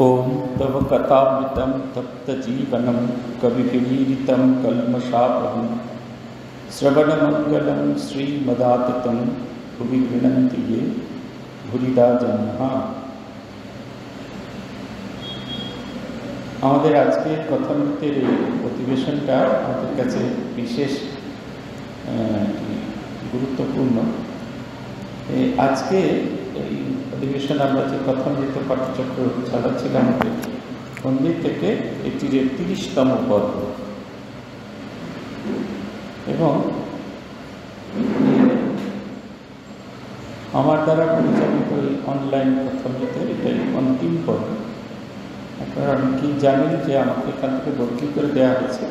ओम तव कथामृतं तप्तजीवनं कविभिरीडितं कल्मषापहं श्रवणमंगलं श्रीमदाततं भुवि गृह्णन्ति ये भूरिदा जनाः। আমাদের আজকের কথামৃতের এই অধিবেশনটা আমাদের কাছে বিশেষ গুরুত্বপূর্ণ। আজকে এই অধিবেশন আমরা যে কথামৃত পাঠচক্র চালাচ্ছিলাম মন্দির থেকে এটির ৩০তম পর্ব, এবং আমার দ্বারা পরিচালিত এই অনলাইন কথামৃতের এটাই অন্তিম পর্ব। আপনারা অনেকেই জানেন যে আমাকে এখান থেকে বদলি করে দেওয়া হয়েছে।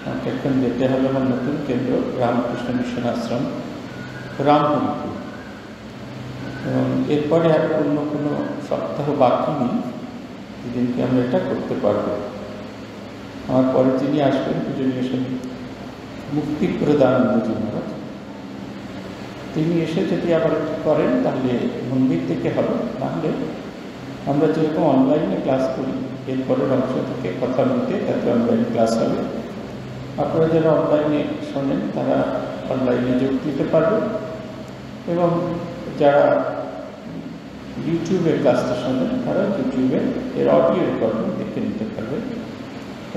আমাকে এখন যেতে হবে আমার নতুন কেন্দ্র রামকৃষ্ণ মিশন আশ্রম রামহরিপুর, এবং এরপরে আর অন্য কোনো সপ্তাহ বাকি নেই যেদিনকে আমরা এটা করতে পারবো। আমার পরে যিনি আসবেন পূজনীয় স্বামী মুক্তি প্রদানন্দজি মহারাজ, তিনি এসে যদি আবার করেন তাহলে মন্দির থেকে হবে, নাহলে আমরা যেরকম অনলাইনে ক্লাস করি এরপরের অংশ থেকে কথা বলতে তাতে অনলাইন ক্লাস হবে। আপনারা যারা অনলাইনে শোনেন তারা অনলাইনে যোগ দিতে পারবেন, এবং যারা ইউটিউবের ক্লাসটা শোনেন তারা ইউটিউবে এর অডিও রেকর্ডিং দেখে নিতে পারবেন।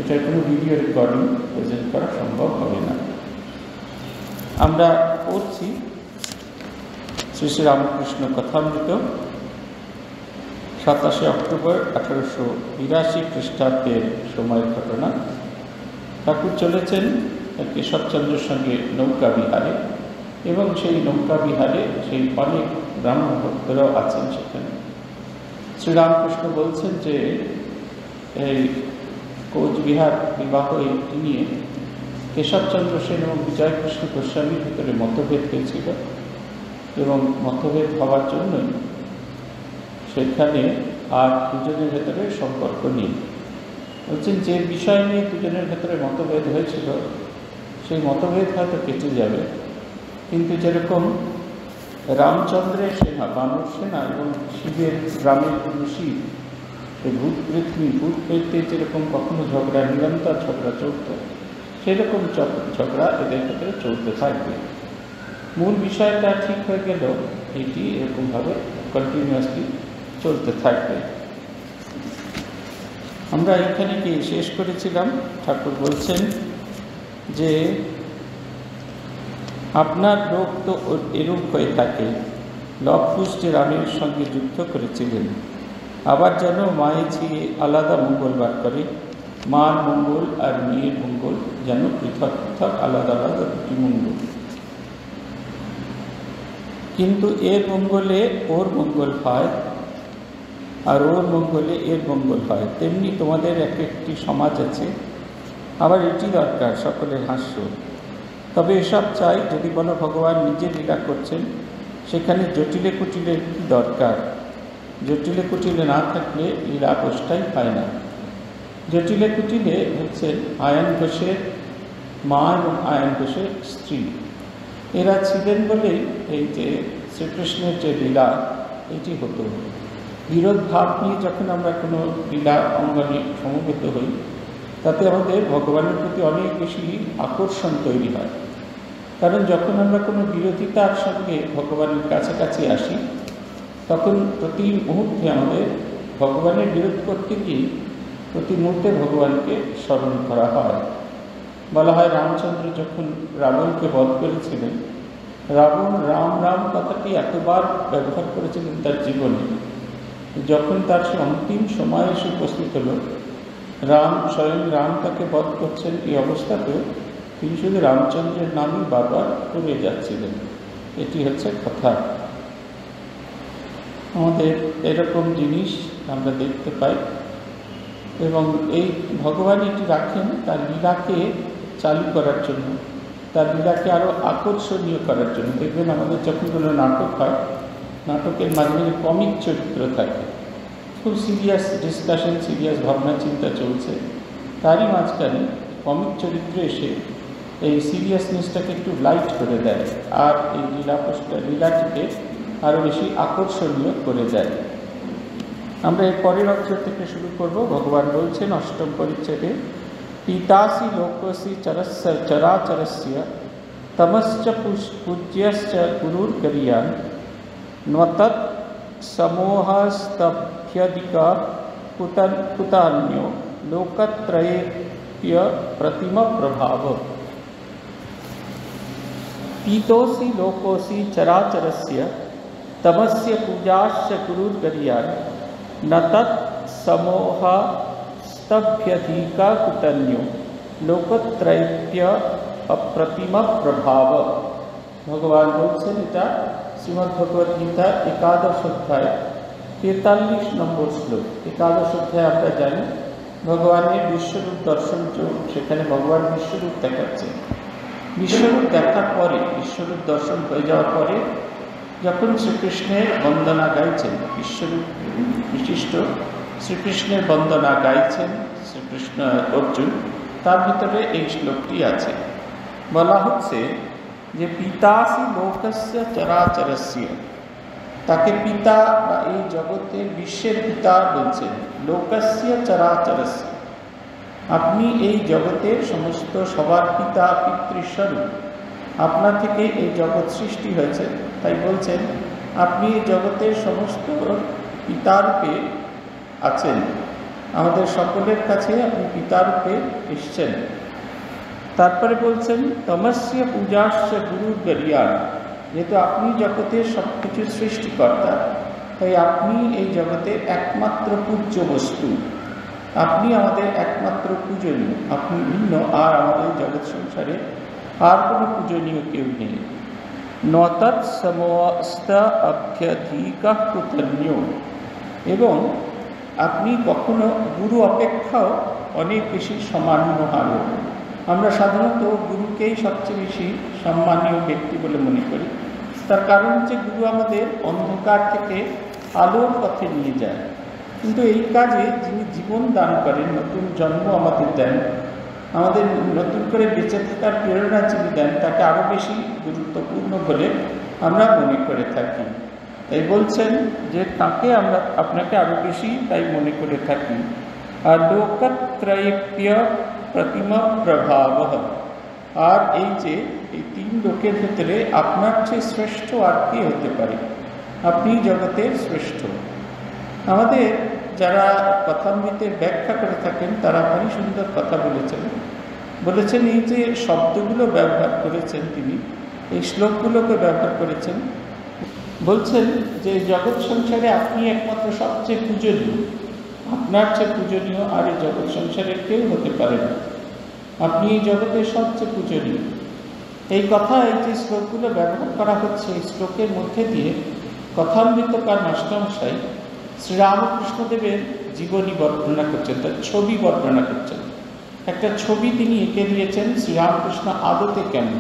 এটার কোনো ভিডিও রেকর্ডিং প্রেজেন্ট করা সম্ভব হবে না। আমরা পড়ছি শ্রী শ্রী রামকৃষ্ণ কথামৃত, 27 অক্টোবর 1882 খ্রিস্টাব্দের সময়ের ঘটনা। ঠাকুর চলেছেন কেশবচন্দ্রের সঙ্গে নৌকা বিহারে, এবং সেই নৌকা বিহারে সেই অনেক ব্রাহ্মণ ভক্তরাও আছেন সেখানে। শ্রীরামকৃষ্ণ বলছেন যে এই কোচবিহার বিবাহ এটি নিয়ে কেশবচন্দ্র সেন এবং বিজয়কৃষ্ণ গোস্বামীর ভিতরে মতভেদ হয়েছিল, এবং মতভেদ হওয়ার জন্যই সেখানে আর দুজনের ভেতরে সম্পর্ক নেই। বলছেন যে বিষয় নিয়ে দুজনের ভেতরে মতভেদ হয়েছিল সেই মতভেদ হয়তো কেটে যাবে, কিন্তু যেরকম রামচন্দ্রের সেনা বানর সেনা এবং শিবের রামের শিব, এই ভূত প্রেতে যেরকম কখনো ঝগড়া নিরন্তর ঝগড়া চলত, সেরকম ঝগড়া এদের ভেতরে চলতে থাকবে। মূল বিষয়টা ঠিক হয়ে গেল এটি এরকমভাবে কন্টিনিউয়াসলি চলতে থাকবে। আমরা এখানে কি শেষ করেছিলাম, ঠাকুর বলছেন যে আপনার লোক তো এরূপ হয়ে থাকে। লবকুশ যে রামের সঙ্গে যুদ্ধ করেছিলেন, আবার যেন মায়ে ছিয়ে আলাদা মঙ্গল বার করে। মার মঙ্গল আর মেয়ের মঙ্গল যেন পৃথক পৃথক আলাদা আলাদা দুটি মঙ্গল, কিন্তু এর মঙ্গলে ওর মঙ্গল হয় আর ওর মঙ্গলে এর মঙ্গল হয়। তেমনি তোমাদের এক একটি সমাজ আছে, আবার এটি দরকার সকলের হাস্য। তবে এসব চাই যদি বলো ভগবান নিজে লীলা করছেন, সেখানে জটিলে কুটিলের কী দরকার? জটিলে কুটিলে না থাকলে লীলা অবস্থাই পায় না। জটিলে কুটিলে হচ্ছেন আয়ন ঘোষের মা এবং আয়ন ঘোষের স্ত্রী, এরা ছিলেন বলেই এই যে শ্রীকৃষ্ণের যে লীলা এটি হতো। বিরোধ ভাব নিয়ে যখন আমরা কোনো লীলা অঙ্গনে সমবেত হই, তাতে আমাদের ভগবানের প্রতি অনেক বেশি আকর্ষণ তৈরি হয়। কারণ যখন আমরা কোনো বিরোধিতার সঙ্গে ভগবানের কাছাকাছি আসি, তখন প্রতি মুহূর্তে আমাদের ভগবানের বিরোধ করতে গিয়ে প্রতি মুহূর্তে ভগবানকে স্মরণ করা হয়। বলা হয় রামচন্দ্র যখন রাবণকে বধ করেছিলেন, রাবণ রাম রাম কথাটি এতবার ব্যবহার করেছিলেন তার জীবনে, যখন তার সে অন্তিম সময় এসে উপস্থিত হলো, স্বয়ং রাম তাকে বধ করছেন, এই অবস্থাতেও তিনি শুধু রামচন্দ্রের নামই বারবার করে যাচ্ছিলেন। এটি হচ্ছে কথা। আমাদের এরকম জিনিস আমরা দেখতে পাই, এবং এই ভগবান এটি রাখেন তার লীলাকে চালু করার জন্য, তার লীলাকে আরও আকর্ষণীয় করার জন্য। দেখবেন আমাদের যখন কোনো নাটক হয়, নাটকের মাঝে মাঝে কমিক চরিত্র থাকে, খুব সিরিয়াস ডিসকাশন, সিরিয়াস ভাবনা চিন্তা চলছে, তারই মাঝখানে কমিক চরিত্র এসে এই সিরিয়াসনেসটাকে একটু লাইট করে দেয়, আর এই লীলাটিকে আরও বেশি আকর্ষণীয় করে দেয়। আমরা এর পরের অক্ষর থেকে শুরু করব। ভগবান বলছেন অষ্টম পরিচ্ছেদে, পিতাসি লোকসি চরাচরস্য তমশ্চ পূজ্যশ্চ গুরুর্গরিয়ান নতৎ সমোহস্তভ্যধিক কুতান্यो লোকত্রয়েপ্য প্রতিম প্রভাব। पीतोसि लोकोसि चराचरस्य तमस्य पूजाश्च गुरुर्गरियान् न तत् समोहस्तभ्यधिका कुतन्यो लोकत्रयप्य अप्रतिम प्रभाव। भगवान বলছেন, এটা শ্রীমদ্ ভগবদ গীতা একাদশ অধ্যায় 43 নম্বর শ্লোক। একাদশ অধ্যায় আমরা জানি ভগবানের বিশ্বরূপ দর্শন যোগ, সেখানে ভগবান বিশ্বরূপ দেখাচ্ছেন। বিশ্বরূপ দেখার পরে, বিশ্বরূপ দর্শন হয়ে যাওয়ার পরে যখন শ্রীকৃষ্ণের বন্দনা গাইছেন, বিশ্বরূপ বিশিষ্ট শ্রীকৃষ্ণের বন্দনা গাইছেন শ্রীকৃষ্ণ অর্জুন, তার ভিতরে এই শ্লোকটি আছে। বলা হচ্ছে যে পিতাসি লোকস্য চরাচরস্য, তাকে পিতা বা এই জগতের বিশ্বের পিতা বলছেন। লোকস্য চরাচরস্য, আপনি এই জগতের সমস্ত সবার পিতা পিতৃস্বরূপ, আপনার থেকে এই জগৎ সৃষ্টি হয়েছে। তাই বলছেন আপনি এই জগতের সমস্ত পিতারূপে আছেন, আমাদের সকলের কাছে আপনি পিতারূপে এসছেন। তারপরে বলছেন তমস্য পূজাশ্চ গুরুর্গরিয়ান, যেহেতু আপনি জগতের সব কিছুর সৃষ্টিকর্তা, তাই আপনি এই জগতের একমাত্র পূজ্য বস্তু, আপনি আমাদের একমাত্র পূজনীয়, আপনি ভিন্ন আর আমাদের জগৎ সংসারে আর কোনো পূজনীয় কেউ নেই। নতৎ সমস্ত অভ্যধিক কুতন্য, এবং আপনি কখনো গুরু অপেক্ষাও অনেক বেশি সম্মান্য হারো। আমরা সাধারণত গুরুকেই সবচেয়ে বেশি সম্মানীয় ব্যক্তি বলে মনে করি। তার কারণ হচ্ছে গুরু আমাদের অন্ধকার থেকে আলোর পথে নিয়ে যায়। কিন্তু এই কাজে যিনি জীবন দান করেন, নতুন জন্ম আমাদের দেন, আমাদের নতুন করে বেঁচে থাকার প্রেরণা যিনি দেন, তাকে আরও বেশি গুরুত্বপূর্ণ বলে আমরা মনে করে থাকি। তাই বলছেন যে তাকে আমরা আপনাকে আরও বেশি তাই মনে করে থাকি। আর লোকত্রয়েপ্য প্রতিম প্রভাব, আর এই যে এই তিন লোকের ভেতরে আপনার চেয়ে শ্রেষ্ঠ আর কে হতে পারে, আপনি জগতের শ্রেষ্ঠ। আমাদের যারা কথামৃতের ব্যাখ্যা করে থাকেন তারা ভারী সুন্দর কথা বলেছেন এই যে শব্দগুলো ব্যবহার করেছেন তিনি, এই শ্লোকগুলোকে ব্যবহার করেছেন। বলছেন যে জগৎ সংসারে আপনি একমাত্র সবচেয়ে পূজনীয়, আপনার চেয়ে পূজনীয় আর এই জগৎ সংসারের কেউ হতে পারে না, আপনি এই জগতের সবচেয়ে পূজনীয়। এই কথা, এই যে শ্লোকগুলো ব্যবহার করা হচ্ছে, এই শ্লোকের মধ্যে দিয়ে কথামৃতকার মাস্টারমশাই শ্রীরামকৃষ্ণদেবের জীবনী বর্ণনা করছেন, তার ছবি বর্ণনা করছেন। একটা ছবি তিনি এঁকে দিয়েছেন শ্রীরামকৃষ্ণ আদতে কেমন।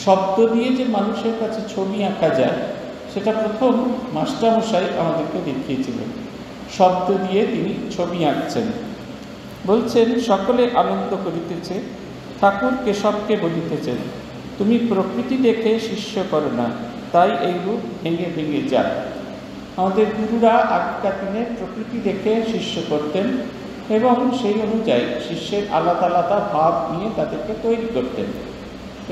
শব্দ দিয়ে যে মানুষের কাছে ছবি আঁকা যায় সেটা প্রথম মাস্টারমশাই আমাদেরকে দেখিয়েছিলেন। শব্দ দিয়ে তিনি ছবি আঁকছেন। বলছেন সকলে আনন্দ করিতেছে, ঠাকুর কেশবকে বলিতেছেন, তুমি প্রকৃতি দেখে শিষ্য করো না, তাই এই রূপ ভেঙে ভেঙে যায়। আমাদের গুরুরা আগেকার দিনে প্রকৃতি দেখে শিষ্য করতেন এবং সেই অনুযায়ী শিষ্যের আলাদা আলাদা ভাব নিয়ে তাদেরকে তৈরি করতেন।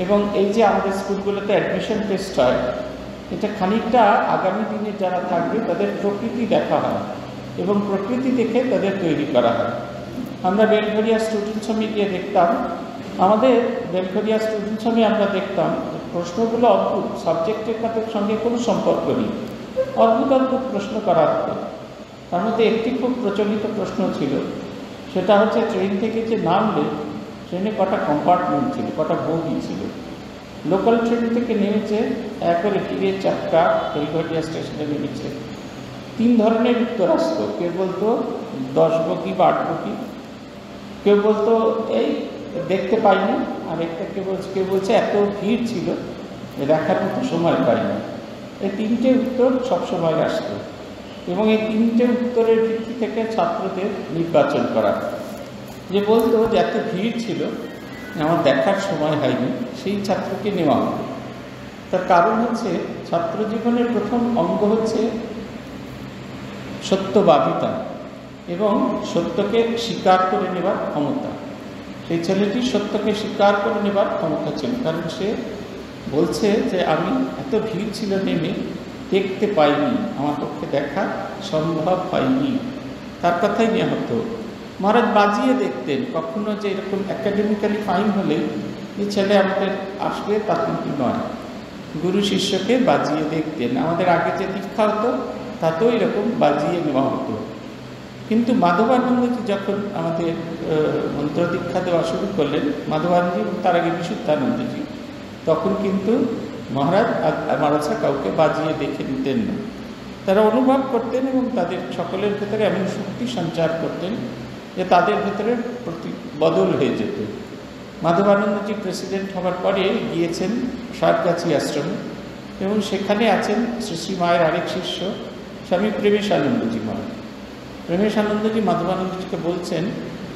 এবং এই যে আমাদের স্কুলগুলোতে অ্যাডমিশন টেস্ট হয়, এটা খানিকটা আগামী দিনে যারা থাকবে তাদের প্রকৃতি দেখা হয় এবং প্রকৃতি দেখে তাদের তৈরি করা হয়। আমরা বেলঘরিয়া স্টুডেন্টস হোমে গিয়ে দেখতাম, আমাদের বেলঘরিয়া স্টুডেন্টস হোমে আমরা দেখতাম প্রশ্নগুলো অদ্ভুত, সাবজেক্টের সঙ্গে কোনো সম্পর্ক নেই, অদ্ভুত অদ্ভুত প্রশ্ন করা হতো। তার মধ্যে একটি খুব প্রচলিত প্রশ্ন ছিল, সেটা হচ্ছে ট্রেন থেকে যে নামলে ট্রেনে কটা কম্পার্টমেন্ট ছিল, কটা বগি ছিল। লোকাল ট্রেন থেকে নেমেছে একবারে ফিরে 4টা, বেলঘরিয়া স্টেশনে নেমেছে। 3 ধরনের উত্তর আসতো। কেউ বলতো 10 বগি বা 8 বগি, কেউ বলতো এই দেখতে পাইনি, আর একটা কেউ বলছে এত ভিড় ছিল দেখার মতো সময় পাইনি। এই 3টে উত্তর সবসময় আসতো এবং এই 3টে উত্তরের ভিত্তি থেকে ছাত্রদের নির্বাচন করা। যে বলতো যে এত ভিড় ছিল আমার দেখার সময় হয়নি, সেই ছাত্রকে নেওয়া হতো। তার কারণ হচ্ছে ছাত্র জীবনের প্রথম অঙ্গ হচ্ছে সত্যবাদিতা এবং সত্যকে স্বীকার করে নেবার ক্ষমতা। সেই ছেলেটি সত্যকে স্বীকার করে নেবার ক্ষমতা ছিল, কারণ সে বলছে যে আমি এত ভিড় ছিল নেমে দেখতে পাইনি, আমার পক্ষে দেখা সম্ভব হয়নি। তার কথাই নেওয়া হতো। মহারাজ বাজিয়ে দেখতেন, কখনো যে এরকম একাডেমিক্যালি ফাইন হলে যে ছেলে আমাদের আসবে তা কিন্তু নয়, গুরু শিষ্যকে বাজিয়ে দেখতেন। আমাদের আগে যে দীক্ষা হতো তাতেও এরকম বাজিয়ে নেওয়া হতো। কিন্তু মাধবানন্দজি যখন আমাদের মন্ত্র দীক্ষা দেওয়া শুরু করলেন, মাধবানন্দজি তার আগে বিশুদ্ধানন্দজি, তখন কিন্তু মহারাজরা কাউকে বাজিয়ে দেখে নিতেন না। তারা অনুভব করতেন এবং তাদের সকলের ভেতরে এমন শক্তি সঞ্চার করতেন যে তাদের ভেতরে বদল হয়ে যেত। মাধবানন্দজি প্রেসিডেন্ট হওয়ার পরে গিয়েছেন সাতগাছি আশ্রমে এবং সেখানে আছেন শ্রী শ্রী মায়ের আরেক শিষ্য স্বামী প্রেমেশানন্দজি মহারাজ। প্রেমেশানন্দজি মাধবানন্দজিকে বলছেন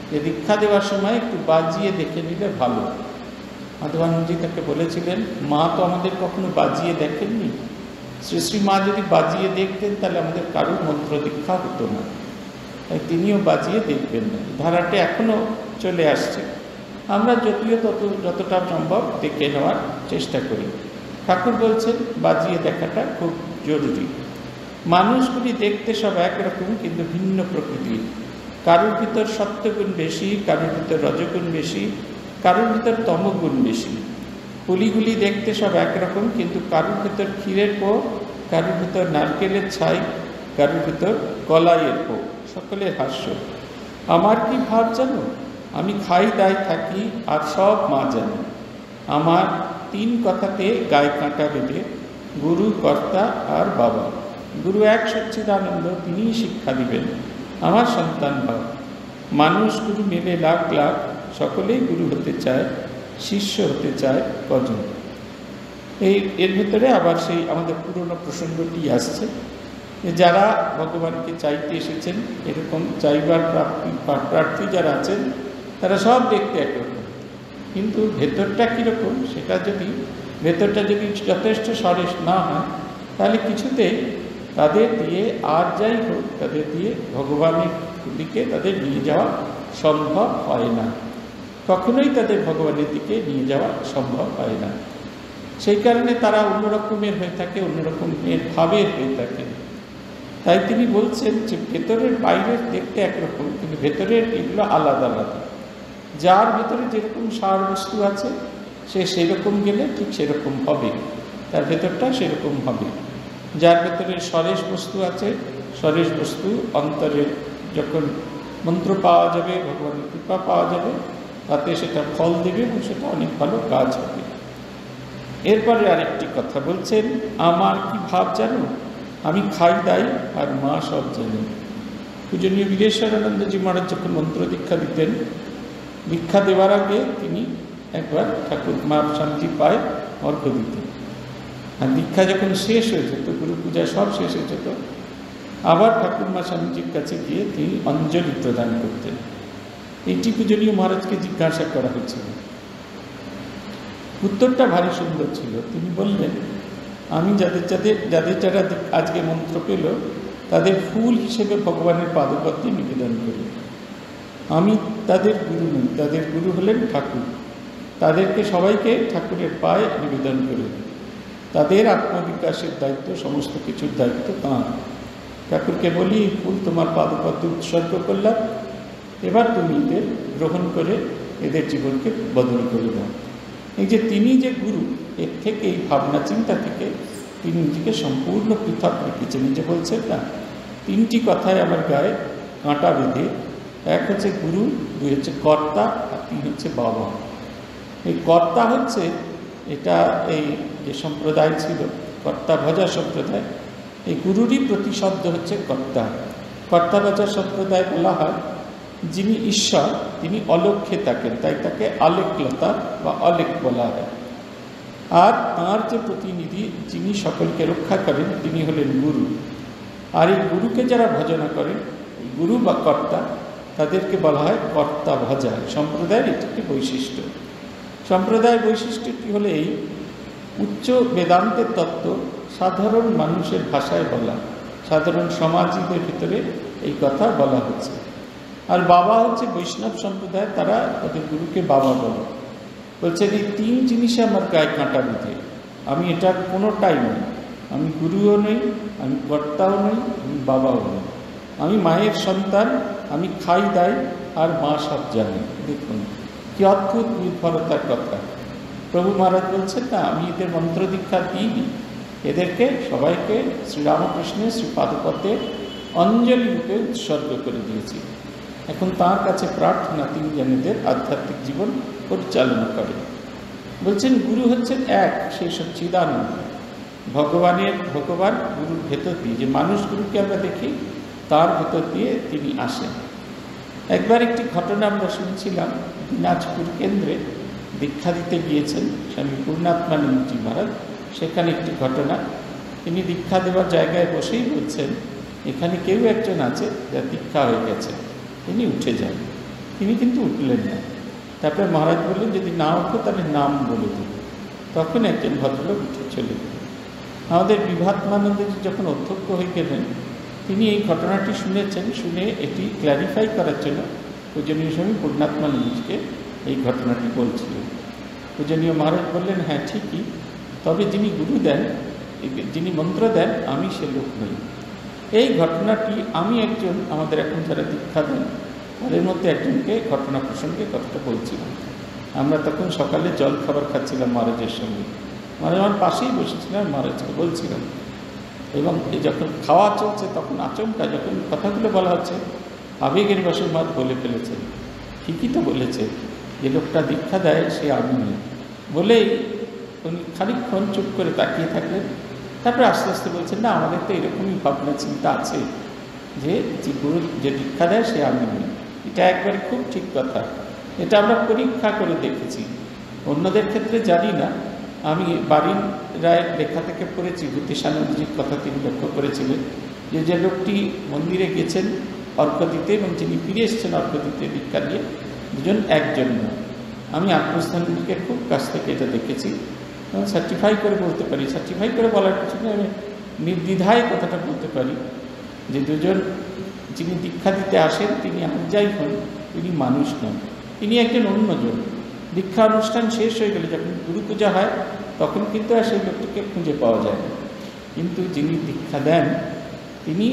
যে দীক্ষা দেওয়ার সময় একটু বাজিয়ে দেখে নিলে ভালো। মাধবানন্দজি তাকে বলেছিলেন, মা তো আমাদের কখনো বাজিয়ে দেখেননি, শ্রী শ্রী মা যদি বাজিয়ে দেখতেন তাহলে আমাদের কারোর মন্ত্র দীক্ষা হতো না, তাই তিনিও বাজিয়ে দেখবেন না। ধারাটা এখনও চলে আসছে। আমরা যতটা সম্ভব দেখে নেওয়ার চেষ্টা করি। ঠাকুর বলছেন বাজিয়ে দেখাটা খুব জরুরি। মানুষগুলি দেখতে সব একরকম, কিন্তু ভিন্ন প্রকৃতির। কারোর ভিতর সত্যগুণ বেশি, কারোর ভিতর রজগুণ বেশি, কারোর ভিতর তমগুণ বেশি। পুলিগুলি দেখতে সব একরকম, কিন্তু কারোর ভিতর ক্ষীরের পো, কারোর ভিতর নারকেলের ছাই, কারোর ভিতর কলাইয়ের পো। সকলের হাস্য। আমার কি ভাব জানো, আমি খাই দায় থাকি আর সব মা জানে। আমার 3 কথাতে গায়ে কাঁটা বেঁধে, গুরু, কর্তা আর বাবা। গুরু এক সচ্চিদানন্দ, তিনিই শিক্ষা দিবেন আমার সন্তান ভাব। মানুষ গুরু মেলে লাখ লাখ, সকলেই গুরু হতে চায়, শিষ্য হতে চায় কজন। এর ভিতরে আবার সেই আমাদের পুরনো প্রসঙ্গটি আসছে, যারা ভগবানকে চাইতে এসেছেন, এরকম চাইবার প্রার্থী যারা আছেন, তারা সব দেখতে একরকম, কিন্তু ভেতরটা কীরকম সেটা ভেতরটা যদি যথেষ্ট সরেস না হয়, তাহলে কিছুতেই তাদের দিয়ে আর যাই হোক তাদের দিয়ে ভগবানের দিকে তাদের নিয়ে যাওয়া সম্ভব হয় না। কখনোই তাদের ভগবানের দিকে নিয়ে যাওয়া সম্ভব হয় না। সেই কারণে তারা অন্যরকমের হয়ে থাকে, অন্যরকমের ভাবের হয়ে থাকে। তাই তিনি বলছেন যে ভেতরের বাইরের দেখতে একরকম, কিন্তু ভেতরের এগুলো আলাদা আলাদা। যার ভেতরে যেরকম সার বস্তু আছে সে সেরকম গেলে ঠিক সেরকম হবে, তার ভেতরটা সেরকম হবে। যার ভেতরে সরেশ বস্তু আছে, সরেশ বস্তু অন্তরে যখন মন্ত্র পাওয়া যাবে, ভগবানের কৃপা পাওয়া যাবে, তাতে সেটা ফল দেবে এবং সেটা অনেক ভালো কাজ হবে। এরপরে আরেকটি কথা বলছেন, আমার কি ভাব জানো, আমি খাই দাই আর মা সব জানে। পূজনীয় বীরেশ্বরানন্দজি মহারাজ যখন মন্ত্র দীক্ষা দিতেন, দীক্ষা দেওয়ার আগে তিনি একবার ঠাকুর মা স্বামীজি পায়ে অর্ঘ্য দিতেন। আর দীক্ষা যখন শেষ হয়ে যেত, গুরু পূজা সব শেষ হয়ে যেত, আবার ঠাকুর মা স্বামীজির কাছে গিয়ে তিনি অঞ্জলি প্রদান করতেন। এইটি পূজনীয় মহারাজকে জিজ্ঞাসা করা হয়েছিল। উত্তরটা ভারী সুন্দর ছিল। তিনি বললেন, আমি যারা আজকে মন্ত্র পেল তাদের ফুল হিসেবে ভগবানের পাদপদ্মে নিবেদন করি। আমি তাদের গুরু নই, তাদের গুরু হলেন ঠাকুর। তাদেরকে সবাইকে ঠাকুরের পায়ে নিবেদন করে দিই। তাদের আত্মবিকাশের দায়িত্ব, সমস্ত কিছুর দায়িত্ব তাঁর। ঠাকুরকে বলি, ফুল তোমার পাদপদ্মে উৎসর্গ করলাম, এবার তুমি এদের গ্রহণ করে এদের জীবনকে বদল করে দাও। এই যে তিনি যে গুরু, এর থেকে এই ভাবনা চিন্তা থেকে তিনি নিজেকে সম্পূর্ণ পৃথক রেখেছেন। নিজে বলছেন না, 3টি কথায় আমার গায়ে কাঁটা বেঁধে, 1 হচ্ছে গুরু, 2 হচ্ছে কর্তা, আর 3 হচ্ছে বাবা। এই কর্তা হচ্ছে, এটা এই যে সম্প্রদায় ছিল কর্তা ভজা সম্প্রদায়, এই গুরুরই প্রতিশব্দ হচ্ছে কর্তা। কর্তা ভজা সম্প্রদায় বলা হয় যিনি ঈশ্বর তিনি অলক্ষ্যে থাকেন, তাই তাকে আলেকলতা বা অলেক বলা হয়। আর তাঁর যে প্রতিনিধি যিনি সকলকে রক্ষা করেন তিনি হলেন গুরু। আর এই গুরুকে যারা ভজনা করেন, গুরু বা কর্তা, তাদেরকে বলা হয় কর্তা ভজা। সম্প্রদায়ের এটি একটি বৈশিষ্ট্য। সম্প্রদায়ের বৈশিষ্ট্যটি হলো এই, উচ্চ বেদান্তের তত্ত্ব সাধারণ মানুষের ভাষায় বলা, সাধারণ সমাজীদের ভিতরে এই কথা বলা হচ্ছে। আর বাবা হচ্ছে বৈষ্ণব সম্প্রদায়, তারা তাদের গুরুকে বাবা বলে। বলছেন এই 3 জিনিসে আমার গায়ে কাঁটা বিধে, আমি এটা কোনোটাই নই, আমি গুরুও নই, আমি কর্তাও নই, আমি বাবাও নই, আমি মায়ের সন্তান, আমি খাই দাই আর মা সব জানে। দেখুন কি অদ্ভুত নির্ভরতার কথা। প্রভু মহারাজ বলছেন না, আমি এদের মন্ত্র দীক্ষা দিইনি, এদেরকে সবাইকে শ্রীরামকৃষ্ণের শ্রীপাদপদ্মে অঞ্জলি রূপে উৎসর্গ করে দিয়েছি। এখন তাঁর কাছে প্রার্থনা তিনি যেন এদের আধ্যাত্মিক জীবন পরিচালনা করে। বলছেন গুরু হচ্ছেন এক, সেই সচ্চিদানন্দ ভগবান গুরুর ভেতর দিয়ে, যে মানুষ গুরুকে আমরা দেখি তার ভেতর দিয়ে তিনি আসেন। একবার একটি ঘটনা আমরা শুনছিলাম, দিনাজপুর কেন্দ্রে দীক্ষা দিতে গিয়েছেন স্বামী পূর্ণাত্মানন্দজি মহারাজ। সেখানে একটি ঘটনা, তিনি দীক্ষা দেওয়ার জায়গায় বসেই বলছেন এখানে কেউ একজন আছে যার দীক্ষা হয়ে গেছে, তিনি উঠে যান। তিনি কিন্তু উঠলেন না। তারপরে মহারাজ বললেন যদি না উঠো তাহলে নাম বলে দিন। তখন একজন ভদ্রলোক উঠে চলে গেলেন। আমাদের বিভাত্মানন্দজি যখন অধ্যক্ষ হয়ে গেলেন, তিনি এই ঘটনাটি শুনেছেন, শুনে এটি ক্ল্যারিফাই করার জন্য পূজনীয় স্বামী পূর্ণাত্মানন্দজিকে এই ঘটনাটি বলছিলেন। পূজনীয় মহারাজ বললেন হ্যাঁ ঠিকই, তবে যিনি গুরু দেন, যিনি মন্ত্র দেন, আমি সে লোক নই। এই ঘটনাটি আমি একজন আমাদের এখন যারা দীক্ষা দেন তাদের মধ্যে একজনকে ঘটনা প্রসঙ্গে কথাটা বলছিলাম। আমরা তখন সকালে জল খাবার খাচ্ছিলাম মহারাজের সঙ্গে, মহারাজ আমার পাশেই বসেছিলাম, মহারাজকে বলছিলাম। এবং যখন খাওয়া চলছে তখন আচমকা যখন কথাগুলো বলা হচ্ছে আবেগের বশে মহারাজ বলে ফেলেছেন, ঠিকই তো বলেছে, যে লোকটা দীক্ষা দেয় সে আমি নই। বলেই উনি খানিকক্ষণ চুপ করে তাকিয়ে থাকলেন। তারপরে আস্তে আস্তে বলছেন না, আমাদের তো এরকমই ভাবনা চিন্তা আছে যে গুরু যে দীক্ষা দেয় সে আমি নই। এটা একবারে খুব ঠিক কথা, এটা আমরা পরীক্ষা করে দেখেছি, অন্যদের ক্ষেত্রে জানি না। আমি বারিন রায়ের লেখা থেকে পড়েছি, ভূতেশানন্দজির কথা তিনি লক্ষ্য করেছিলেন যে লোকটি মন্দিরে গেছেন অর্ঘ্য দিতে এবং যিনি ফিরে এসছেন অর্ঘ্য দিতে দীক্ষা দিয়ে, দুজন একজন না। আমি আত্মস্থানকে খুব কাছ থেকে এটা দেখেছি এবং সার্টিফাই করে বলতে পারি, সার্টিফাই করে বলার পিছনে আমি নির্দ্বিধায় কথাটা বলতে পারি যে দুজন যিনি দীক্ষা দিতে আসেন তিনি আর যাই হন, তিনি মানুষ নন, তিনি একজন অন্যজন। দীক্ষা অনুষ্ঠান শেষ হয়ে গেলে যখন গুরু পূজা হয় তখন কিন্তু আর সেই লোকটিকে খুঁজে পাওয়া যায় না। কিন্তু যিনি দীক্ষা দেন তিনি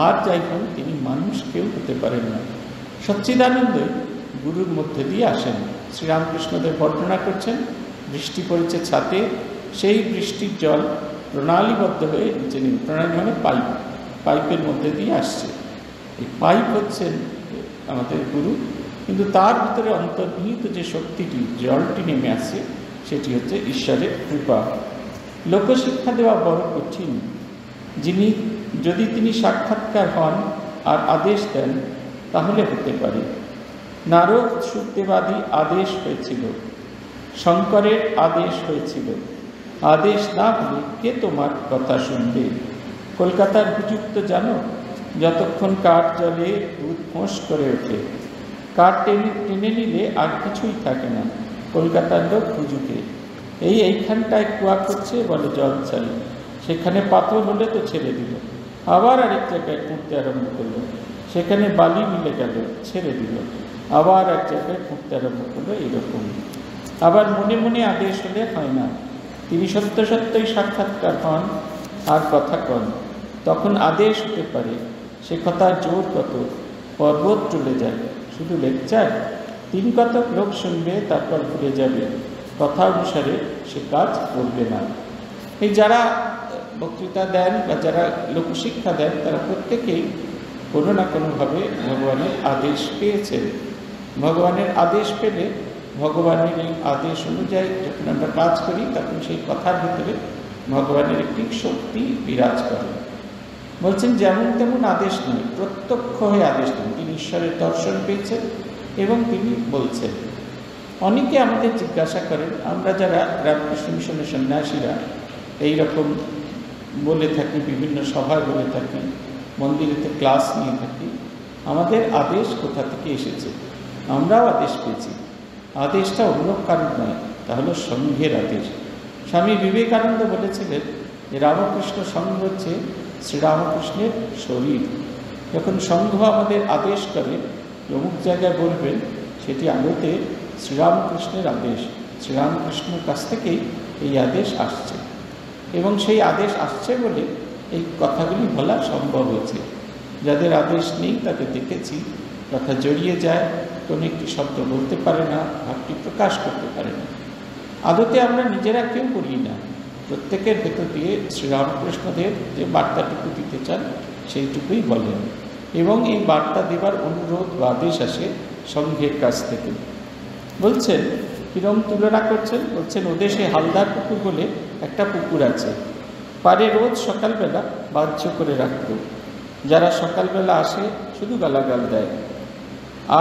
আর যাই হন, তিনি মানুষ কেউ হতে পারেন না। সচ্চিদানন্দই গুরুর মধ্যে দিয়ে আসেন। শ্রীরামকৃষ্ণদেব বর্ণনা করছেন, বৃষ্টি পড়েছে ছাতে, সেই বৃষ্টির জল প্রণালীবদ্ধ হয়ে নিচে নেমে, প্রণালী মানে পাইপ, পাইপের মধ্যে দিয়ে আসছে। এই পাইপ হচ্ছেন আমাদের গুরু, কিন্তু তার ভিতরে অন্তর্নিহিত যে শক্তিটি, জলটি নেমে আসছে, সেটি হচ্ছে ঈশ্বরের কৃপা। লোকশিক্ষা দেওয়া বড় কঠিন। যদি তিনি সাক্ষাৎকার হন আর আদেশ দেন তাহলে হতে পারে। নারদ শুদ্ধবাদী আদেশ হয়েছিল, শঙ্করের আদেশ হয়েছিল, আদেশ না হলে কে তোমার কথা শুনবে? কলকাতার হুজুগ তো জানো, যতক্ষণ কাঠ জলে দুধ ফোঁস করে ওঠে, কাঠ টেনে নিলে আর কিছুই থাকে না। কলকাতার লোক হুজুগে এইখানটায় কুয়া করছে বলে জল চাই, সেখানে পাথর হলে তো ছেড়ে দিল, আবার আরেক জায়গায় খুঁড়তে আরম্ভ করলো, সেখানে বালি মিলে গেল, ছেড়ে দিল, আবার এক জায়গায় খুঁড়তে আরম্ভ করলো। এইরকম আবার মনে মনে আদেশ হলে হয় না। তিনি সত্য সত্যই সাক্ষাৎকার হন আর কথা কন, তখন আদেশ হতে পারে। সে কথার জোর কত, পর্বত চলে যায়। শুধু লেকচার 3 কতক লোক শুনবে, তারপর ভুলে যাবে, কথা অনুসারে সে কাজ করবে না। এই যারা বক্তৃতা দেন বা যারা লোকশিক্ষা দেন তারা প্রত্যেকেই কোনো না কোনোভাবে ভগবানের আদেশ পেয়েছেন। ভগবানের আদেশ পেলে ভগবানের এই আদেশ অনুযায়ী যখন আমরা কাজ করি তখন সেই কথার ভিতরে ভগবানের একটি শক্তি বিরাজ করে। বলছেন যেমন তেমন আদেশ নয়, প্রত্যক্ষ হয়ে আদেশ নেন। তিনি ঈশ্বরের দর্শন পেয়েছেন এবং তিনি বলছেন। অনেকে আমাদের জিজ্ঞাসা করেন, আমরা যারা রামকৃষ্ণ মিশনের সন্ন্যাসীরা এইরকম বলে থাকি, বিভিন্ন সভায় বলে থাকি, মন্দিরেতে ক্লাস নিয়ে থাকি, আমাদের আদেশ কোথা থেকে এসেছে? আমরাও আদেশ পেয়েছি। আদেশটা অন্য কারণ নয়, তাহলে সংঘের আদেশ। স্বামী বিবেকানন্দ বলেছিলেন যে রামকৃষ্ণ সংঘ হচ্ছে শ্রীরামকৃষ্ণের শরীর। যখন সংঘ আমাদের আদেশ করে অমুক জায়গায় বলবেন, সেটি আদতে শ্রীরামকৃষ্ণের আদেশ। শ্রীরামকৃষ্ণের কাছ থেকেই এই আদেশ আসছে, এবং সেই আদেশ আসছে বলে এই কথাগুলি বলা সম্ভব হয়েছে। যাদের আদেশ নেই তাদের দেখেছি কথা জড়িয়ে যায়, কোনো একটি শব্দ বলতে পারে না, ভাবটি প্রকাশ করতে পারে না। আদতে আমরা নিজেরা কেউ করি না, প্রত্যেকের ভেতর দিয়ে শ্রীরামকৃষ্ণদেব যে বার্তাটুকু দিতে চান সেইটুকুই বলেন, এবং এই বার্তা দেবার অনুরোধ বা আদেশ আসে সংঘের কাছ থেকে। বলছেন, কিরম তুলনা করছেন, বলছেন ওদেশে হালদার পুকুর বলে একটা পুকুর আছে, পারে রোজ সকালবেলা বাহ্য করে রাখত। যারা সকালবেলা আসে শুধু গালাগাল দেয়,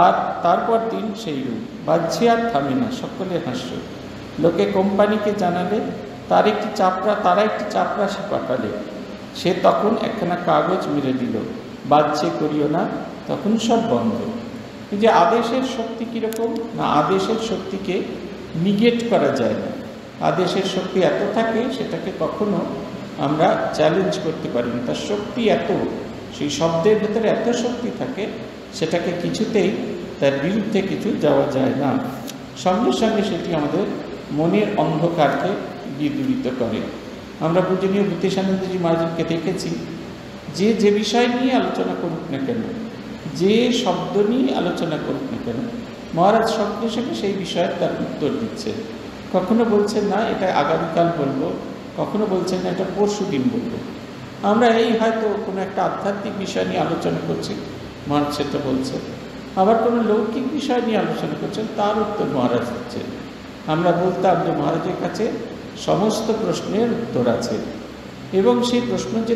আর তারপর দিন সেই রূপ, বাহ্যে আর থামে না, সকলে হাস্য। লোকে কোম্পানিকে জানালে তারা একটি চাপড়া সে পাঠালে, সে তখন একখানা কাগজ মেরে দিল, বাহ্যে করিও না, তখন সব বন্ধ। এই যে আদেশের শক্তি কীরকম না, আদেশের শক্তিকে নিগেট করা যায় না। আদেশের শক্তি এত থাকে সেটাকে কখনো আমরা চ্যালেঞ্জ করতে পারি না। তার শক্তি এত, সেই শব্দের ভেতরে এত শক্তি থাকে, সেটাকে কিছুতেই তার বিরুদ্ধে কিছু যাওয়া যায় না। সঙ্গে সঙ্গে সেটি আমাদের মনের অন্ধকারকে বিদূরিত করে। আমরা পূজনীয় ভূতেশানন্দজি মহারাজকে দেখেছি, যে বিষয় নিয়ে আলোচনা করুক না কেন, যে শব্দ নিয়ে আলোচনা করুক না কেন, মহারাজ সঙ্গে সঙ্গে সেই বিষয়ে তার উত্তর দিচ্ছে। কখনো বলছেন না এটা আগামীকাল বলবো, কখনো বলছেন না এটা পরশু দিন বলবো। আমরা এই হয়তো কোনো একটা আধ্যাত্মিক বিষয় নিয়ে আলোচনা করছি, মহারাজ সেটা বলছে, আবার কোনো লৌকিক বিষয় নিয়ে আলোচনা করছেন, তার উত্তর মহারাজ দিচ্ছেন। আমরা বলতাম যে মহারাজের কাছে সমস্ত প্রশ্নের উত্তর আছে, এবং সেই প্রশ্ন যে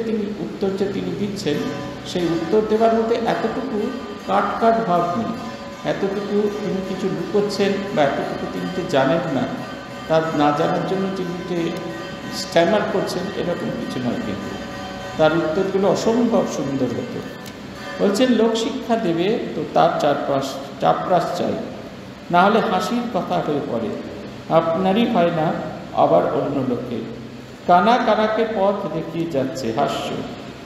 তিনি দিচ্ছেন, সেই উত্তর দেওয়ার মধ্যে এতটুকু কাট ভাব নেই, এতটুকু তিনি কিছু লুকোচ্ছেন বা এতটুকু তিনি যে জানেন না, তার না জানার জন্য তিনি যে স্ট্যামার করছেন, এরকম কিছু নয়। কিন্তু তার উত্তরগুলো অসম্ভব সুন্দর হতো। বলছেন, লোক শিক্ষা দেবে তো তার চাপরাস চাই, না হলে হাসির কথা হয়ে পড়ে, আপনারই হয় না আবার অন্য লোকে। কানাকে পথ দেখিয়ে যাচ্ছে হাস্য,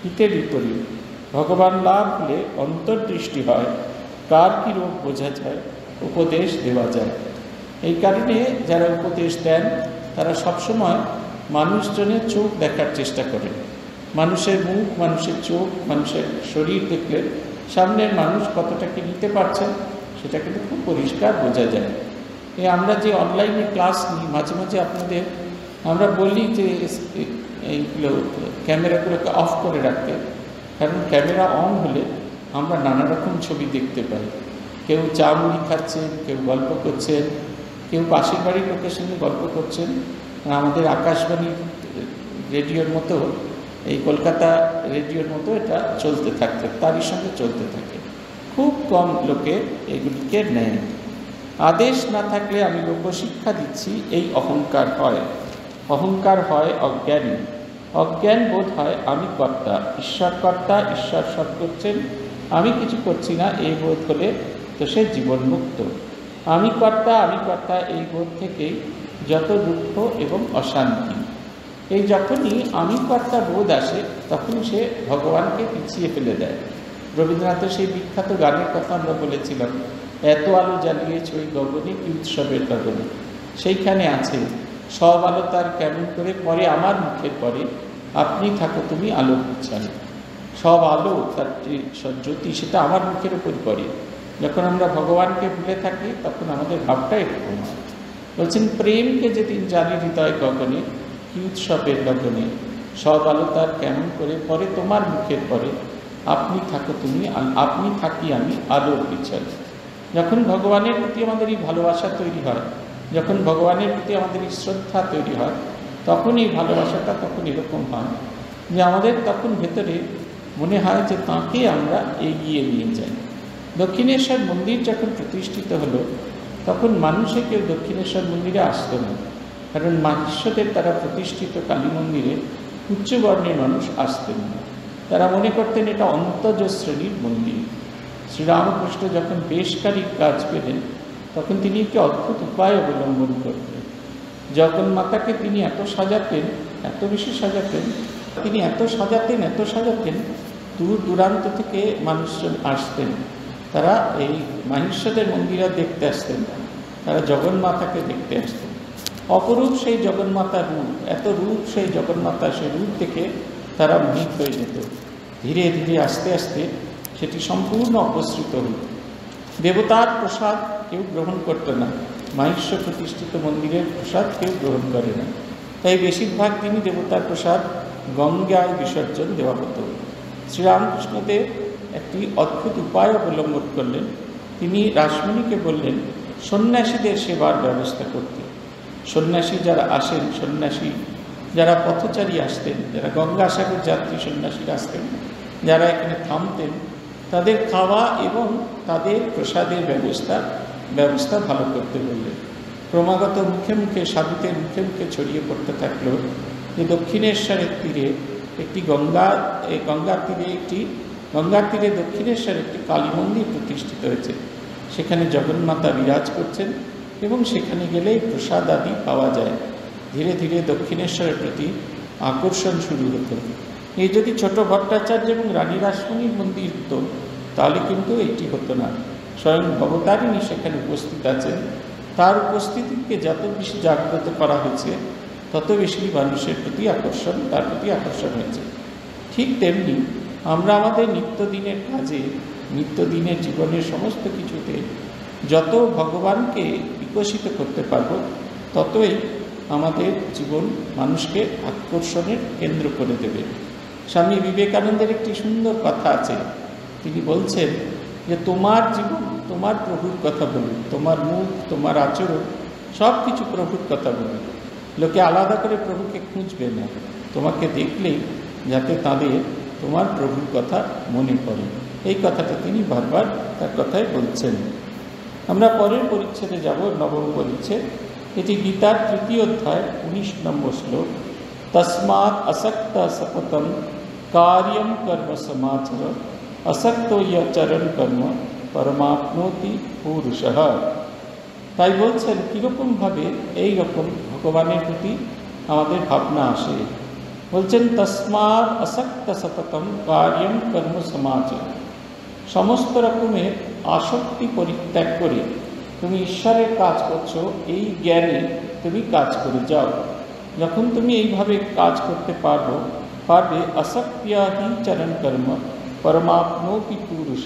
হিতে বিপরীত। ভগবান লাভ হলে অন্তর্দৃষ্টি হয়, কার কী রোগ বোঝা যায়, উপদেশ দেওয়া যায়। এই কারণে যারা উপদেশ দেন তারা সবসময় মানুষজনের চোখ দেখার চেষ্টা করেন। মানুষের মুখ, মানুষের চোখ, মানুষের শরীর দেখলে সামনের মানুষ কতটা কি নিতে পারছেন সেটা কিন্তু খুব পরিষ্কার বোঝা যায়। আমরা যে অনলাইনে ক্লাস নিই, মাঝে মাঝে আপনাদের আমরা বলি যে এইগুলো ক্যামেরাগুলোকে অফ করে রাখতে, কারণ ক্যামেরা অন হলে আমরা নানা রকম ছবি দেখতে পাই। কেউ চা মুড়ি খাচ্ছেন, কেউ গল্প করছেন, কেউ পাশের বাড়ির লোকের সঙ্গে গল্প করছেন। আমাদের আকাশবাণী রেডিওর মতো, এই কলকাতা রেডিওর মতো এটা চলতে থাকতে, তারই সঙ্গে চলতে থাকে। খুব কম লোকে এগুলিকে নেয়। আদেশ না থাকলে আমি লোকশিক্ষা দিচ্ছি, এই অহংকার হয়। অহংকার হয় অজ্ঞানী। অজ্ঞান বোধ হয় আমি কর্তা, ঈশ্বর সব করছেন, আমি কিছু করছি না, এই বোধ হলে তো সে জীবনমুক্ত। আমি কর্তা এই বোধ থেকেই যত দুঃখ এবং অশান্তি। এই যখনই আমি কর্তা বোধ আসে, তখন সে ভগবানকে পিছিয়ে ফেলে দেয়। রবীন্দ্রনাথের সেই বিখ্যাত গানের কথা আমরা বলেছিলাম, এত আলো জ্বালিয়েছ ওই গগনে কি উৎসবের গগনে। সেইখানে আছে, সব আলো তার কেমন করে পরে আমার মুখের পরে, আপনি থাকো তুমি আলোর পিছনে। সব আলো তার যে জ্যোতি সেটা আমার মুখের উপর পড়ে। যখন আমরা ভগবানকে ভুলে থাকি তখন আমাদের ভাবটা এরকম হয়। বলছেন, প্রেমকে যেদিন জানি হৃদয় গগনে কি উৎসবের গগনে, সব আলো তার কেমন করে পরে তোমার মুখের পরে, আপনি থাকো তুমি, আপনি থাকি আমি আলোর পিছনে। যখন ভগবানের প্রতি আমাদের এই ভালোবাসা তৈরি হয়, যখন ভগবানের প্রতি আমাদের এই শ্রদ্ধা তৈরি হয়, তখন এই ভালোবাসাটা তখন এরকম হয় যে আমাদের তখন ভেতরে মনে হয় যে তাঁকে আমরা এগিয়ে নিয়ে যাই। দক্ষিণেশ্বর মন্দির যখন প্রতিষ্ঠিত হলো, তখন মানুষে কেউ দক্ষিণেশ্বর মন্দিরে আসতো না, কারণ মাহিষ্যদের তারা প্রতিষ্ঠিত কালী মন্দিরে উচ্চবর্ণের মানুষ আসতেন না। তারা মনে করতেন এটা অন্তজ শ্রেণীর মন্দির। শ্রীরামকৃষ্ণ যখন বেশকারী কাজ পেলেন, তখন তিনি একটি অদ্ভুত উপায় অবলম্বন করতেন। জগন্মাতাকে তিনি এত সাজাতেন, এত বেশি সাজাতেন তিনি এত সাজাতেন, দূর দূরান্ত থেকে মানুষজন আসতেন। তারা এই মাহেশ্বরের মন্দিরা দেখতে আসতেন, তারা জগন্মাতাকে দেখতে আসতেন। অপরূপ সেই জগন্মাতার রূপ, এত রূপ সেই জগন্মাতা, সেই রূপ দেখে তারা মোহিত হয়ে যেত। ধীরে ধীরে আস্তে আস্তে সেটি সম্পূর্ণ অপসৃত হল। দেবতার প্রসাদ কেউ গ্রহণ করত না, মাহেশ্বর প্রতিষ্ঠিত মন্দিরের প্রসাদ কেউ গ্রহণ করে না। তাই বেশিরভাগ দিনই দেবতার প্রসাদ গঙ্গায় বিসর্জন দেওয়া হতো। শ্রীরামকৃষ্ণদেব একটি অদ্ভুত উপায় অবলম্বন করলেন। তিনি রাসমণিকে বললেন সন্ন্যাসীদের সেবার ব্যবস্থা করতে। সন্ন্যাসী যারা আসেন, সন্ন্যাসী যারা পথচারী আসতেন, যারা গঙ্গাসাগর যাত্রী সন্ন্যাসীরা আসতেন, যারা এখানে থামতেন, তাদের খাওয়া এবং তাদের প্রসাদের ব্যবস্থা ভালো করতে বললেন। ক্রমাগত মুখে মুখে, সাধুদের মুখে মুখে ছড়িয়ে পড়তে থাকলো যে দক্ষিণেশ্বরের তীরে একটি গঙ্গার তীরে দক্ষিণেশ্বরে একটি কালী মন্দির প্রতিষ্ঠিত হয়েছে। সেখানে জগন্মাতা বিরাজ করছেন এবং সেখানে গেলেই প্রসাদ আদি পাওয়া যায়। ধীরে ধীরে দক্ষিণেশ্বরের প্রতি আকর্ষণ শুরু হতো। এই যদি ছোট ভট্টাচার্য এবং রানী রাসমণির মন্দির হতো তাহলে কিন্তু এটি হতো না। স্বয়ং ভবতারিণী সেখানে উপস্থিত আছেন, তার উপস্থিতিকে যত বেশি জাগ্রত করা হয়েছে তত বেশি মানুষের প্রতি আকর্ষণ হয়েছে। ঠিক তেমনি আমরা আমাদের নিত্যদিনের কাজে, নিত্যদিনের জীবনের সমস্ত কিছুতে যত ভগবানকে বিকশিত করতে পারব ততই আমাদের জীবন মানুষকে আকর্ষণের কেন্দ্র করে দেবে। স্বামী বিবেকানন্দের একটি সুন্দর কথা আছে। তিনি বলছেন যে তোমার জীবন তোমার প্রভুর কথা বলুন, তোমার মুখ, তোমার আচরণ সব কিছু প্রভুর কথা বলুন। লোকে আলাদা করে প্রভুকে খুঁজবে না, তোমাকে দেখলেই যাতে তাদের তোমার প্রভুর কথা মনে পড়ে। এই কথাটা তিনি বারবার তার কথায় বলছেন। আমরা পরের পরিচ্ছেদে যাব, নবম পরিচ্ছেদ। এটি গীতার 3য় অধ্যায় 19 নম্বর শ্লোক। তস্মাৎ আসক্ত সপতম কার্যম কর্ম সমাচর আসক্তো চরণ কর্ম পরমাপ্নোতি পুরুষঃ। তাই বলছেন কীরকমভাবে এইরকম ভগবানের প্রতি আমাদের ভাবনা আসে। বলছেন তস্মাৎ আসক্ত সততম কার্যম কর্ম সমাচর। সমস্ত রকমের আসক্তি পরিত্যাগ করে তুমি ঈশ্বরের কাজ করছো, এই জ্ঞানে তুমি কাজ করে যাও। যখন তুমি এইভাবে কাজ করতে পারবে আসক্তিয়াহি চরণ কর্ম পরমাপ্নোতি পুরুষ।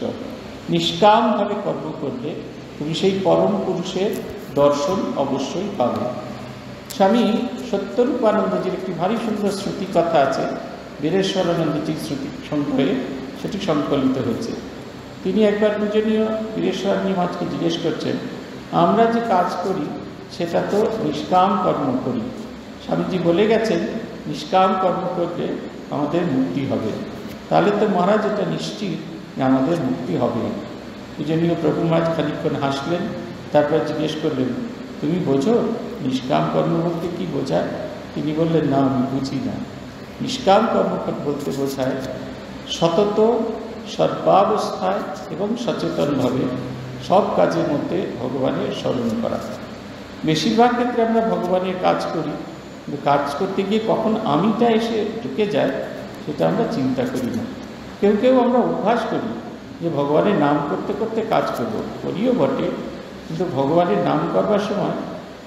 নিষ্কামভাবে কর্ম করলে তুমি সেই পরম পুরুষের দর্শন অবশ্যই পাবে। স্বামী সত্যরূপানন্দজির একটি ভারী সুন্দর শ্রুতি কথা আছে, বীরেশ্বরানন্দজির শ্রুতি সংগ্রহে সেটি সংকলিত হয়েছে। তিনি একবার পূজনীয় বীরেশ্বরানন্দজি মহারাজকে জিজ্ঞেস করছেন, আমরা যে কাজ করি সেটা তো নিষ্কাম কর্ম করি। স্বামীজি বলে গেছেন নিষ্কাম কর্ম করলে আমাদের মুক্তি হবে। তাহলে তো মহারাজ এটা নিশ্চিত যে আমাদের মুক্তি হবে। পূজনীয় প্রভু মহারাজ খানিকক্ষণ হাসলেন, তারপর জিজ্ঞেস করলেন, তুমি বোঝো নিষ্কাম কর্ম বলতে কী বোঝায়? তিনি বললেন, না, আমি বুঝি না। নিষ্কাম কর্ম বলতে বোঝায় সতত সর্বাবস্থায় এবং সচেতনভাবে সব কাজের মধ্যে ভগবানের স্মরণ করা। বেশিরভাগ ক্ষেত্রে আমরা ভগবানের কাজ করি, কিন্তু কাজ করতে গিয়ে কখন আমিটা এসে ঢুকে যায় সেটা আমরা চিন্তা করি না। কেউ কেউ আমরা অভ্যাস করি যে ভগবানের নাম করতে করতে কাজ করিও বটে, কিন্তু ভগবানের নাম করবার সময়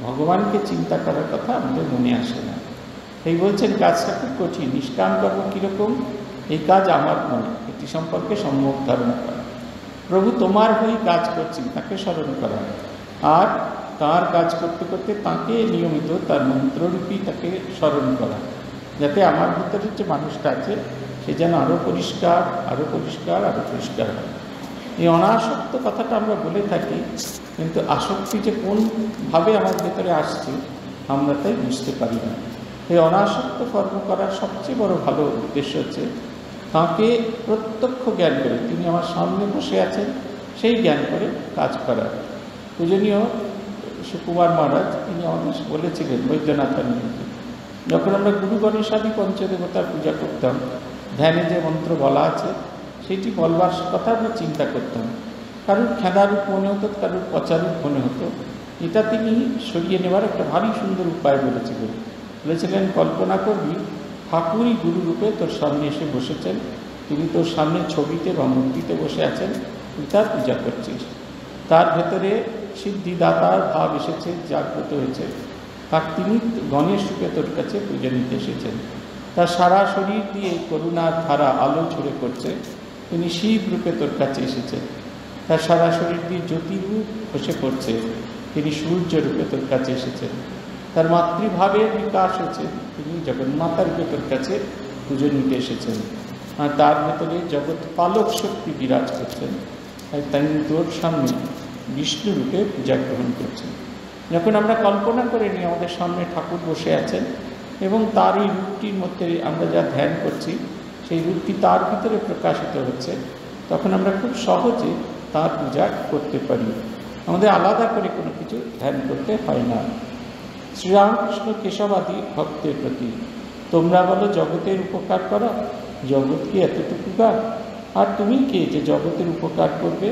ভগবানকে চিন্তা করার কথা আমাদের মনে আসে না। এই বলছেন কাজটা খুব কঠিন। নিষ্কাম কর্ম কীরকম? এই কাজ আমার নয়, এটি সম্পর্কে সম্যক ধারণা করা। প্রভু তোমার হয়ে কাজ করছেন, তাকে স্মরণ করা, আর তার কাজ করতে করতে তাকে নিয়মিত তার মন্ত্ররূপী তাকে স্মরণ করা, যাতে আমার ভিতরে যে মানুষটা আছে সে যেন আরও পরিষ্কার হয়। এই অনাসক্ত কথাটা আমরা বলে থাকি, কিন্তু আসক্তি যে কোনভাবে আমার ভেতরে আসছে আমরা তাই বুঝতে পারি না। এই অনাসক্ত কর্ম করার সবচেয়ে বড় ভালো উদ্দেশ্য হচ্ছে তাঁকে প্রত্যক্ষ জ্ঞান করে, তিনি আমার সামনে বসে আছেন সেই জ্ঞান করে কাজ করা। পূজনীয় সুকুমার মহারাজ তিনি আমাদের বলেছিলেন বৈদ্যনাথানন্দকে, যখন আমরা গুরু গণেশাদি পঞ্চদেবতার পূজা করতাম, ধ্যানে যে মন্ত্র বলা আছে সেটি বলবার কথা আমরা চিন্তা করতাম। কারুর খেদারূপ মনে হতো, কারুর পচারূপ মনে হতো। এটা তিনি সরিয়ে নেওয়ার একটা ভারী সুন্দর উপায় বলেছিলেন। কল্পনা করবি ঠাকুরই গুরুরূপে তোর সামনে এসে বসেছেন, তিনি তোর সামনে ছবিতে বা মূর্তিতে বসে আছেন, তুই তার পূজা করছিস। তার ভেতরে সিদ্ধিদাতার ভাব এসেছে, জাগ্রত হয়েছে, আর তিনি গণেশ রূপে তোর কাছে পুজো নিতে এসেছেন। তার সারা শরীর দিয়ে করুণার ধারা আলো ছড়ে করছে, তিনি শিব রূপে তোর কাছে এসেছেন। তার সারা শরীর দিয়ে জ্যোতিরূপ খসে পড়ছে, তিনি সূর্য রূপে তোর কাছে এসেছেন। তার মাতৃভাবের বিকাশ হয়েছে, তিনি জগন্মাতার রূপে তোর কাছে পুজো নিতে এসেছেন। আর তার ভেতরে জগৎ পালক শক্তি বিরাজ করছেন, আর তাই তোর সামনে বিষ্ণু রূপে পূজা গ্রহণ করছেন। যখন আমরা কল্পনা করে নিই আমাদের সামনে ঠাকুর বসে আছেন এবং তার এই রূপটির মধ্যে আমরা যা ধ্যান করছি, সেই রূপটি তার ভিতরে প্রকাশিত হচ্ছে, তখন আমরা খুব সহজে তার পূজা করতে পারি, আমাদের আলাদা করে কোনো কিছু ধ্যান করতে হয় না। শ্রীরামকৃষ্ণ কেশবাদী ভক্তের প্রতি, তোমরা বলো জগতের উপকার করা, জগৎ কি এতটুকু কার? আর তুমি কে যে জগতের উপকার করবে?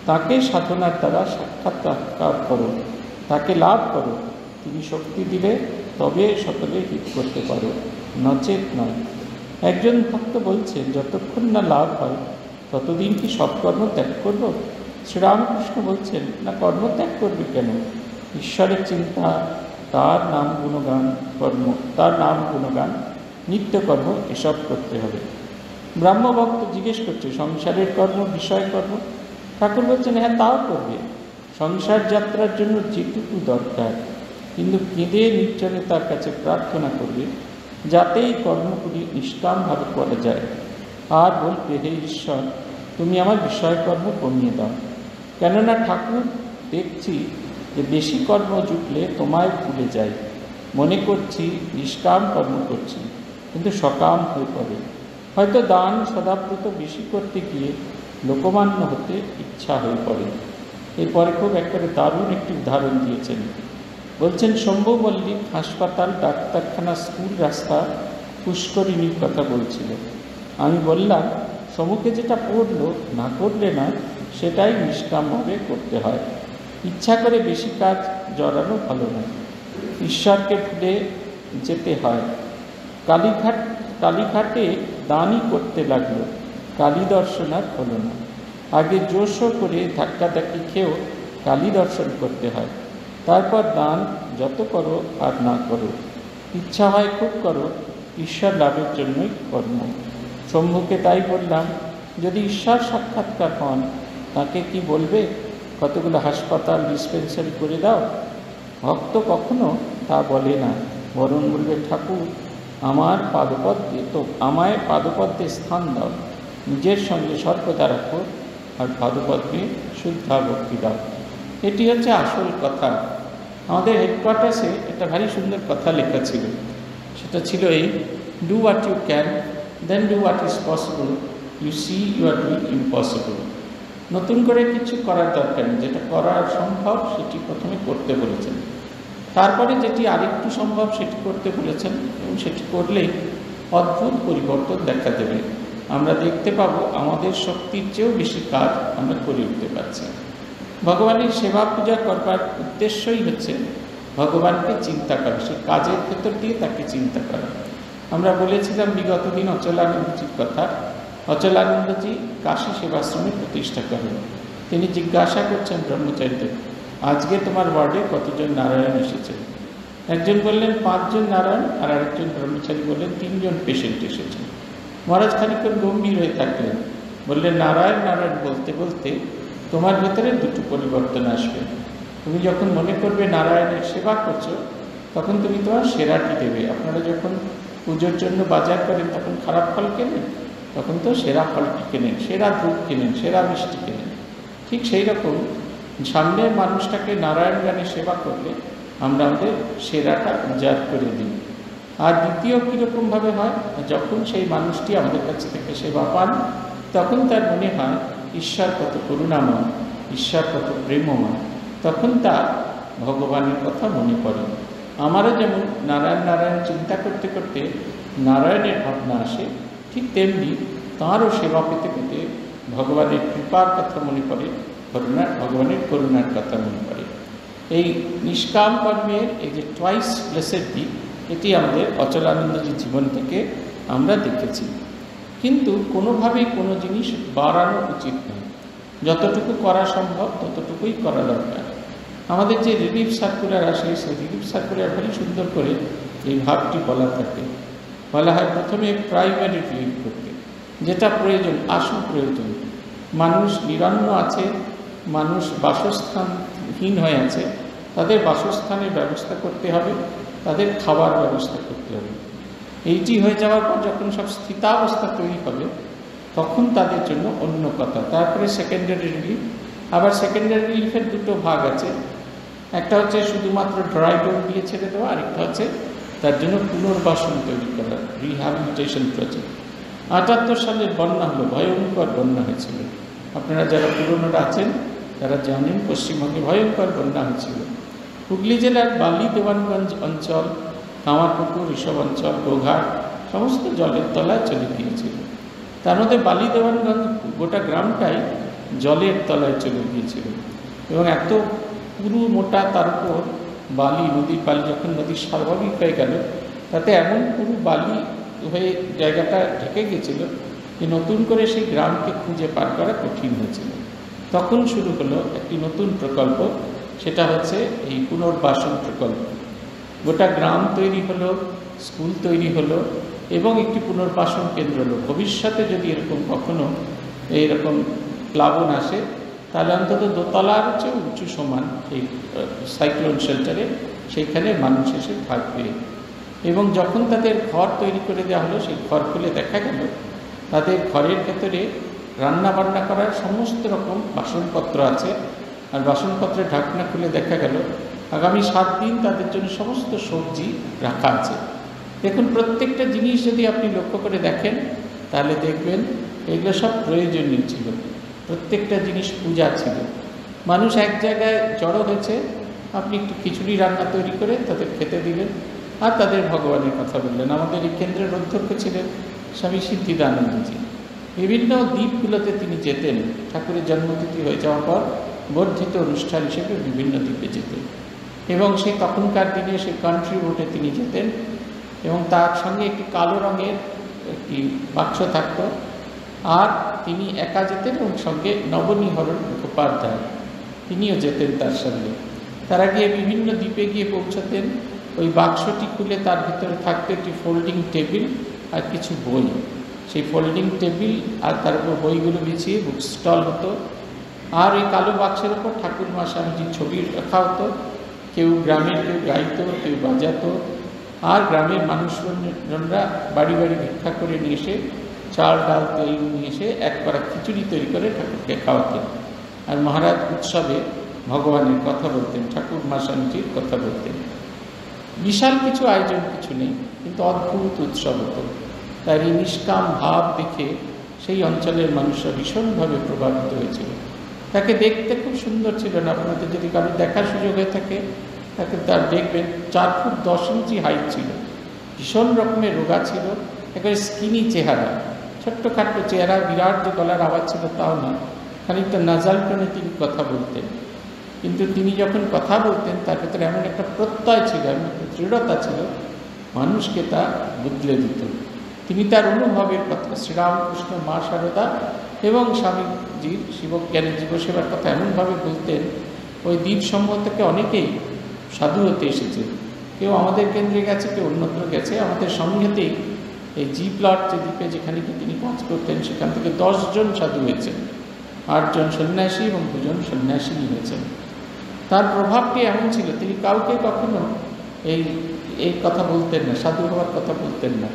তাকে সাধনার দ্বারা সাক্ষাৎকার করো, তাকে লাভ করো, তিনি শক্তি দিলে তবে সকলে হিত করতে পারো, নচেত নয়। একজন ভক্ত বলছেন, যতক্ষণ না লাভ হয় ততদিন কি সব কর্ম ত্যাগ করবো? শ্রীরামকৃষ্ণ বলছেন, না, কর্ম ত্যাগ করবে কেন? ঈশ্বরের চিন্তা, তার নাম গুণগান কর্ম, তার নাম গুণগান, নিত্যকর্ম এসব করতে হবে। ব্রাহ্মভক্ত জিজ্ঞেস করছে, সংসারের কর্ম, বিষয় কর্ম? ঠাকুর বলছেন, হ্যাঁ, তাও করবে, সংসার যাত্রার জন্য যেটুকু দরকার, কিন্তু কেঁদে নির্জনে তার কাছে প্রার্থনা করবে যাতে এই কর্মগুলি নিষ্কামভাবে করা যায়। আর বলবে, হে ঈশ্বর, তুমি আমার বিষয়কর্ম কমিয়ে দাও, কেননা ঠাকুর দেখছি যে বেশি কর্ম জুটলে তোমায় ভুলে যাই, মনে করছি নিষ্কাম কর্ম করছি, কিন্তু সকাম হয়ে পড়ে। হয়তো দান সদাব্রত বেশি করতে গিয়ে লোকমান্য হতে ইচ্ছা হয়ে পড়ে। এরপরে খুব একবারে দারুণ একটি উদাহরণ দিয়েছেন। বলছেন, শম্ভু মল্লিক হাসপাতাল, ডাক্তারখানা, স্কুল, রাস্তা, পুষ্করিণীর কথা বলছিল। আমি বললাম, সমুখে যেটা পড়লো না করলে না, সেটাই নিষ্কামভাবে করতে হয়। ইচ্ছা করে বেশি কাজ জড়ানো ভালো নয়, ঈশ্বরকে ভুলে যেতে হয়। কালীঘাটে দানই করতে লাগলো, কালী দর্শন আর হলো না। আগে জোশো করে ধাক্কাধাক্কি খেয়েও কালী দর্শন করতে হয়, তারপর দান যত করো আর না করো, ইচ্ছা হয় খুব করো, ঈশ্বর লাভের জন্যই কর্ম। শম্ভুকে তাই বললাম, যদি ঈশ্বর সাক্ষাৎকার হন তাকে কি বলবে কতগুলো হাসপাতাল, ডিসপেন্সারি করে দাও? ভক্ত কখনো তা বলে না, বরং বলবে, ঠাকুর আমার পাদপদ্মে তো আমায় পাদপদ্মে স্থান দাও, নিজের সঙ্গে সর্বদা রাখো, আর পাদপদ্মে শুদ্ধা ভক্তি দাও। এটি হচ্ছে আসল কথা। আমাদের হেডকোয়ার্টার্সে একটা ভারী সুন্দর কথা লেখা ছিল, সেটা ছিল এই, do what you can, then do what is possible, you see you are doing impossible. নতুন করে কিছু করার দরকার নেই, যেটা করা সম্ভব সেটি প্রথমে করতে বলেছেন, তারপরে যেটি আরেকটু সম্ভব সেটি করতে বলেছেন, এবং সেটি করলেই অদ্ভুত পরিবর্তন দেখা দেবে। আমরা দেখতে পাবো আমাদের শক্তির চেয়েও বেশি কাজ আমরা করে উঠতে পারছি। ভগবানের সেবা পূজা করবার উদ্দেশ্যই হচ্ছে ভগবানকে চিন্তা করা, সেই কাজের ভেতর দিয়ে তাকে চিন্তা করা। আমরা বলেছিলাম বিগত দিন অচলানন্দজির কথা। অচলানন্দজি কাশী সেবাশ্রমে প্রতিষ্ঠা করেন। তিনি জিজ্ঞাসা করছেন ব্রহ্মচারীদের, আজকে তোমার ওয়ার্ডে কতজন নারায়ণ এসেছে? একজন বললেন 5 জন নারায়ণ, আর আরেকজন ব্রহ্মচারী বললেন 3 জন পেশেন্ট এসেছেন। মহারাজ খানিকক্ষণ গম্ভীর হয়ে থাকলেন, বললেন, নারায়ণ নারায়ণ বলতে বলতে তোমার ভেতরে দুটো পরিবর্তন আসবে। তুমি যখন মনে করবে নারায়ণের সেবা করছো, তখন তুমি তোমার সেরাটি দেবে। আপনারা যখন পুজোর জন্য বাজার করেন তখন খারাপ ফল কেনেন, তখন তো সেরা ফলটি কেনেন, সেরা ধূপ কেনেন, সেরা মিষ্টি কেনেন। ঠিক সেই রকম সামনের মানুষটাকে নারায়ণ গানে সেবা করলে আমরা আমাদের সেরাটা উজাড় করে দিই। আর দ্বিতীয় কীরকমভাবে হয়, যখন সেই মানুষটি আমাদের কাছ থেকে সেবা পান, তখন তার মনে হয় ঈশ্বর কত করুণাময়, ঈশ্বর কত প্রেমময়, তখন তার ভগবানের কথা মনে পড়ে। আমারও যেমন নারায়ণ নারায়ণ চিন্তা করতে করতে নারায়ণের ভাবনা আসে, ঠিক তেমনি তাঁরও সেবা পেতে পেতে ভগবানের কৃপার কথা মনে পড়ে, ভগবানের করুণার কথা মনে পড়ে। এই নিষ্কাম কর্মের এই যে টুয়াইস ব্লেসেড দিক, এটি আমাদের অচলানন্দজির জীবন থেকে আমরা দেখেছি। কিন্তু কোনোভাবেই কোনো জিনিস বাড়ানো উচিত নয়, যতটুকু করা সম্ভব ততটুকুই করা দরকার। আমাদের যে রিলিফ সার্কুলার আসে, সেই রিলিফ সার্কুলার ভারী সুন্দর করে এই ভাবটি বলা থাকে। বলা হয় প্রথমে প্রাইমারি রিলিফ করতে, যেটা প্রয়োজন, আশু প্রয়োজন। মানুষ নিরন্ন আছে, মানুষ বাসস্থানহীন হয়ে আছে, তাদের বাসস্থানের ব্যবস্থা করতে হবে, তাদের খাবার ব্যবস্থা করতে হবে। এইটি হয়ে যাওয়ার পর যখন সব স্থিতাবস্থা তৈরি হবে, তখন তাদের জন্য অন্য কথা। তারপরে সেকেন্ডারি রিলিফ। আবার সেকেন্ডারি রিলিফের দুটো ভাগ আছে, একটা হচ্ছে শুধুমাত্র ড্রাই ডোর দিয়ে ছেড়ে দেওয়া, আরেকটা হচ্ছে তার জন্য পুনর্বাসন তৈরি করা, রিহ্যাবিলিটেশন প্রজেক্ট। ৭৮ সালের বন্যা হলো, ভয়ঙ্কর বন্যা হয়েছিল। আপনারা যারা পুরনোরা আছেন তারা জানেন, পশ্চিমবঙ্গে ভয়ঙ্কর বন্যা হয়েছিল। হুগলি জেলার বালি দেওয়ানগঞ্জ অঞ্চল, কামারপুকুর, ঋষভ অঞ্চল, গোঘাট সমস্ত জলের তলায় চলে গিয়েছিল। তার মধ্যে বালি দেওয়ানগঞ্জ গোটা গ্রামটাই জলের তলায় চলে গিয়েছিল। এবং এত পুরু মোটা, তার উপর বালি, নদীর বালি যখন নদী স্বাভাবিক হয়ে গেল, তাতে এমন পুরু বালি হয়ে জায়গাটা ঢেকে গেছিল যে নতুন করে সেই গ্রামকে খুঁজে পার করা কঠিন হয়েছিল। তখন শুরু হলো একটি নতুন প্রকল্প, সেটা হচ্ছে এই পুনর্বাসন প্রকল্প। গোটা গ্রাম তৈরি হলো, স্কুল তৈরি হলো এবং একটি পুনর্বাসন কেন্দ্র হলো। ভবিষ্যতে যদি এরকম কখনো এইরকম প্লাবন আসে, তাহলে অন্তত দোতলার চেয়ে উঁচু সমান সেই সাইক্লোন শেল্টারে সেইখানে মানুষ এসে থাকবে। এবং যখন তাদের ঘর তৈরি করে দেওয়া হলো, সেই ঘর খুলে দেখা গেল তাদের ঘরের ভেতরে রান্না বান্না করার সমস্ত রকম বাসনপত্র আছে। আর বাসনপত্রের ঢাকনা খুলে দেখা গেল আগামী 7 দিন তাদের জন্য সমস্ত সবজি রাখা আছে। দেখুন, প্রত্যেকটা জিনিস যদি আপনি লক্ষ্য করে দেখেন তাহলে দেখবেন এগুলো সব প্রয়োজনীয় ছিল। প্রত্যেকটা জিনিস পূজা ছিল। মানুষ এক জায়গায় জড়ো হয়েছে, আপনি একটু খিচুড়ি রান্না তৈরি করে তাদের খেতে দিলেন আর তাদের ভগবানের কথা বললেন। আমাদের এই কেন্দ্রের অধ্যক্ষ ছিলেন স্বামী সিদ্ধিদানন্দজি। বিভিন্ন দ্বীপগুলোতে তিনি যেতেন, ঠাকুরের জন্মতিথি হয়ে যাওয়ার পর বর্ধিত অনুষ্ঠান হিসেবে বিভিন্ন দ্বীপে যেতেন। এবং সেই তখনকার দিনে সেই কান্ট্রি বোটে তিনি যেতেন এবং তার সঙ্গে একটি কালো রঙের একটি বাক্স থাকত। আর তিনি একা যেতেন এবং সঙ্গে নবনীহরণ মুখোপাধ্যায় তিনিও যেতেন তার সঙ্গে। তারা গিয়ে বিভিন্ন দ্বীপে গিয়ে পৌঁছতেন। ওই বাক্সটি খুলে তার ভিতরে থাকতো একটি ফোল্ডিং টেবিল আর কিছু বই। সেই ফোল্ডিং টেবিল আর তার উপর বইগুলো বিছিয়ে বুক স্টল হতো। আর ওই কালো বাক্সের ওপর ঠাকুরমা স্বামীজির ছবি রাখা হতো। কেউ গ্রামের কেউ গাইতো, কেউ বাজাতো। আর গ্রামের মানুষজনরা বাড়ি বাড়ি ভিক্ষা করে নিয়ে এসে চাল, ডাল, তেল নিয়ে এসে এক কড়া খিচুড়ি তৈরি করে ঠাকুরকে খাওয়াতেন। আর মহারাজ উৎসবে ভগবানের কথা বলতেন, ঠাকুরমা স্বামীজির কথা বলতেন। বিশাল কিছু আয়োজন কিছু নেই, কিন্তু অদ্ভুত উৎসব হতো। তার এই নিষ্কাম ভাব দেখে সেই অঞ্চলের মানুষরা ভীষণভাবে প্রভাবিত হয়েছিল। তাকে দেখতে খুব সুন্দর ছিল না। আপনাদের যদি কারোর দেখার সুযোগ হয়ে থাকে তাকে তার দেখবেন 4 ফুট 10 ইঞ্চি হাইট ছিল, ভীষণ রকমের রোগা ছিল, একেবারে স্কিনি চেহারা, ছোট্টখাট্ট চেহারা, বিরাট যে গলার আওয়াজ ছিল তাও না, খানিকটা নাজাল টোনে তিনি কথা বলতেন। কিন্তু তিনি যখন কথা বলতেন তার ভেতরে এমন একটা প্রত্যয় ছিল, এমন একটা দৃঢ়তা ছিল, মানুষকে তা বদলে দিত। তিনি তার অনুভবের কথা, শ্রীরামকৃষ্ণ, মা শারদা এবং স্বামীজির শিবজ্ঞানের জীবসেবার কথা এমনভাবে বলতেন, ওই দ্বীপ সমূহ থেকে অনেকেই সাধু হতে এসেছে। কেউ আমাদের কেন্দ্রে গেছে, কেউ অন্যত্র গেছে। আমাদের সঙ্গেতেই এই জি প্লট যে দ্বীপে যেখানে কি তিনি কাজ করতেন, সেখান থেকে 10 জন সাধু হয়েছেন, 8 জন সন্ন্যাসী এবং 2 জন সন্ন্যাসিনী হয়েছেন। তার প্রভাবটি এমন ছিল, তিনি কাউকে কখনো এই কথা বলতেন না, সাধু হওয়ার কথা বলতেন না,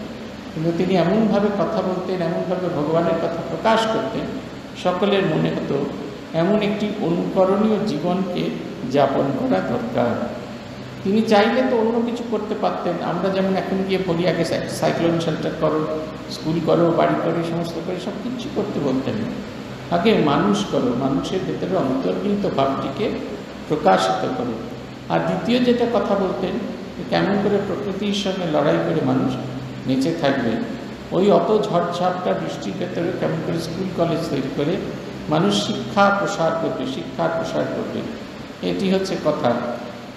কিন্তু তিনি এমনভাবে কথা বলতেন, এমনভাবে ভগবানের কথা প্রকাশ করতেন, সকলের মনে হতো এমন একটি অনুকরণীয় জীবনকে যাপন করা দরকার। তিনি চাইলে তো অন্য কিছু করতে পারতেন। আমরা যেমন এখন গিয়ে বলি আগে সাইক্লোন শেল্টার করো, স্কুল করো, বাড়ি করো, সমস্ত করে সব কিছু করতে বলতেন না। আগে মানুষ করো, মানুষের ভেতরে অন্তর্নিহিত ভাবটিকে প্রকাশিত করো। আর দ্বিতীয় যেটা কথা বলতেন, কেমন করে প্রকৃতির সঙ্গে লড়াই করে মানুষ বেঁচে থাকবে। ওই অত ঝড়ঝাপটা বৃষ্টির ভেতরে কেমন করে স্কুল কলেজ তৈরি করে মানুষ শিক্ষার প্রসার করবে, এটি হচ্ছে কথা।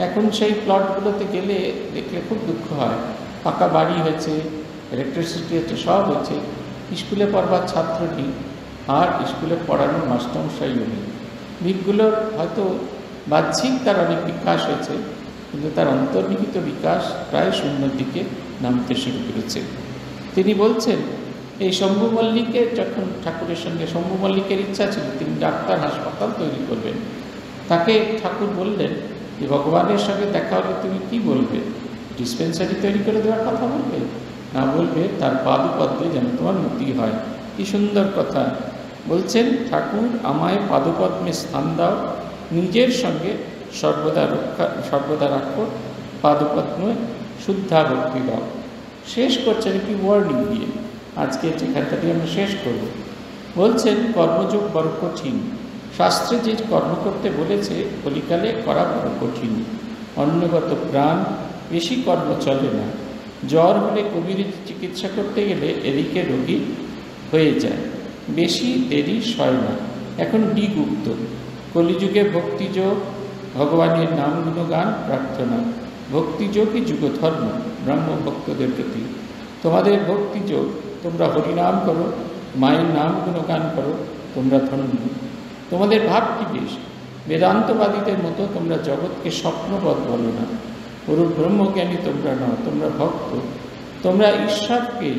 এখন সেই প্লটগুলোতে গেলে দেখলে খুব দুঃখ হয়। পাকা বাড়ি হয়েছে, ইলেকট্রিসিটি হচ্ছে, সব হয়েছে, স্কুলে পড়বার ছাত্র নেই, আর স্কুলে পড়ানোর মাস্টারমশাইও নেই। দ্বীপগুলোর হয়তো বাহ্যিক তার অনেক বিকাশ হয়েছে, কিন্তু তার অন্তর্নিহিত বিকাশ প্রায় শূন্যর দিকে নামতে শুরু করেছে। তিনি বলছেন, এই শম্ভু মল্লিকের যখন ঠাকুরের সঙ্গে, শম্ভু মল্লিকের ইচ্ছা ছিল তিনি ডাক্তার হাসপাতাল তৈরি করবেন। তাকে ঠাকুর বললেন যে ভগবানের সঙ্গে দেখা হলে তুমি কি বলবে? ডিসপেন্সারি তৈরি করে দেওয়ার কথা বলবে? না, বলবে তার পাদপদ্মে যেন তোমার মতি হয়। কি সুন্দর কথা বলছেন ঠাকুর, আমায় পাদপদ্মে স্থান দাও, নিজের সঙ্গে সর্বদা রাখো, পাদপদ্মে শুদ্ধা ভক্তি দাও। শেষ করছেন একটি ওয়ার্নিং দিয়ে, আজকে যেখানটা দিয়ে আমরা শেষ করব। বলছেন, কর্মযোগ বড় কঠিন, শাস্ত্রে যে কর্ম করতে বলেছে কলিকালে করা বড় কঠিন। অন্নগত প্রাণ, বেশি কর্ম চলে না। জ্বর হলে কবির চিকিৎসা করতে গেলে এদিকে রোগী হয়ে যায়, বেশি দেরি সয় না। এখন গুপ্ত কলিযুগে ভক্তিযোগ, ভগবানের নাম গুণগান প্রার্থনা। ভক্তিযোগই যুগধর্ম ব্রহ্ম ভক্তদের প্রতি। তোমাদের ভক্তিযোগ, তোমরা হরিনাম করো, মায়ের নাম গুণগান করো, তোমরা ধন্য। তোমাদের ভাব কি বেশ, বেদান্তবাদীদের মতো তোমরা জগৎকে স্বপ্নবৎ বলো না। পুরো ব্রহ্মজ্ঞানী তোমরা নও, তোমরা ভক্ত। তোমরা ঈশ্বরকে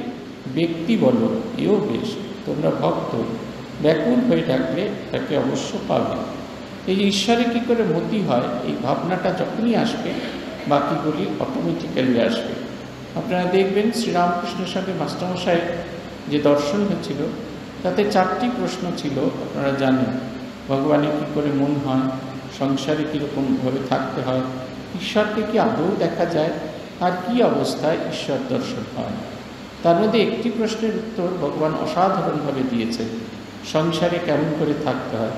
ব্যক্তি বলো, এও বেশ, তোমরা ভক্ত। ব্যাকুল হয়ে ডাকলে তাকে অবশ্য পাবে। এই যে ঈশ্বরে কী করে মতি হয়, এই ভাবনাটা যখনই আসবে বাকিগুলি অটোমেটিক্যালি আসবে। আপনারা দেখবেন শ্রীরামকৃষ্ণের সঙ্গে মাস্টারমশাই যে দর্শন হয়েছিল তাতে 4টি প্রশ্ন ছিল, আপনারা জানেন। ভগবানের কী করে মন হয়, সংসারে কীরকমভাবে থাকতে হয়, ঈশ্বরকে কি আদৌ দেখা যায়, আর কি অবস্থায় ঈশ্বর দর্শন হয়। তার মধ্যে একটি প্রশ্নের উত্তর ভগবান অসাধারণভাবে দিয়েছেন, সংসারে কেমন করে থাকতে হয়,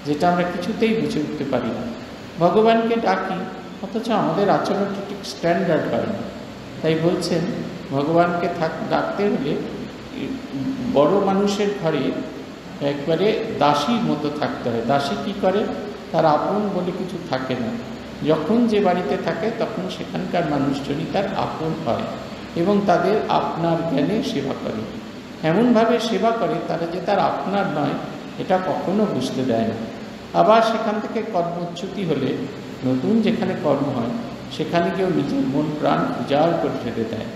যেটা আমরা কিছুতেই বুঝে উঠতে পারি না। ভগবানকে ডাকি, অথচ আমাদের আচরণটা ঠিক স্ট্যান্ডার্ড হয় না। তাই বলছেন, ভগবানকে ডাকতে হলে বড় মানুষের ঘরে একবারে দাসীর মতো থাকতে হয়। দাসী কি করে, তার আপন বলে কিছু থাকে না। যখন যে বাড়িতে থাকে তখন সেখানকার মানুষজনই তার আপন হয় এবং তাদের আপনার জ্ঞানে সেবা করে। এমনভাবে সেবা করে তারা যে তার আপনার নয় এটা কখনো বুঝতে দেয় না। আবার সেখান থেকে কর্মচ্যুতি হলে নতুন যেখানে কর্ম হয় সেখানে কেউ নিজের মন প্রাণ উজাড় করে ফেলে দেয়।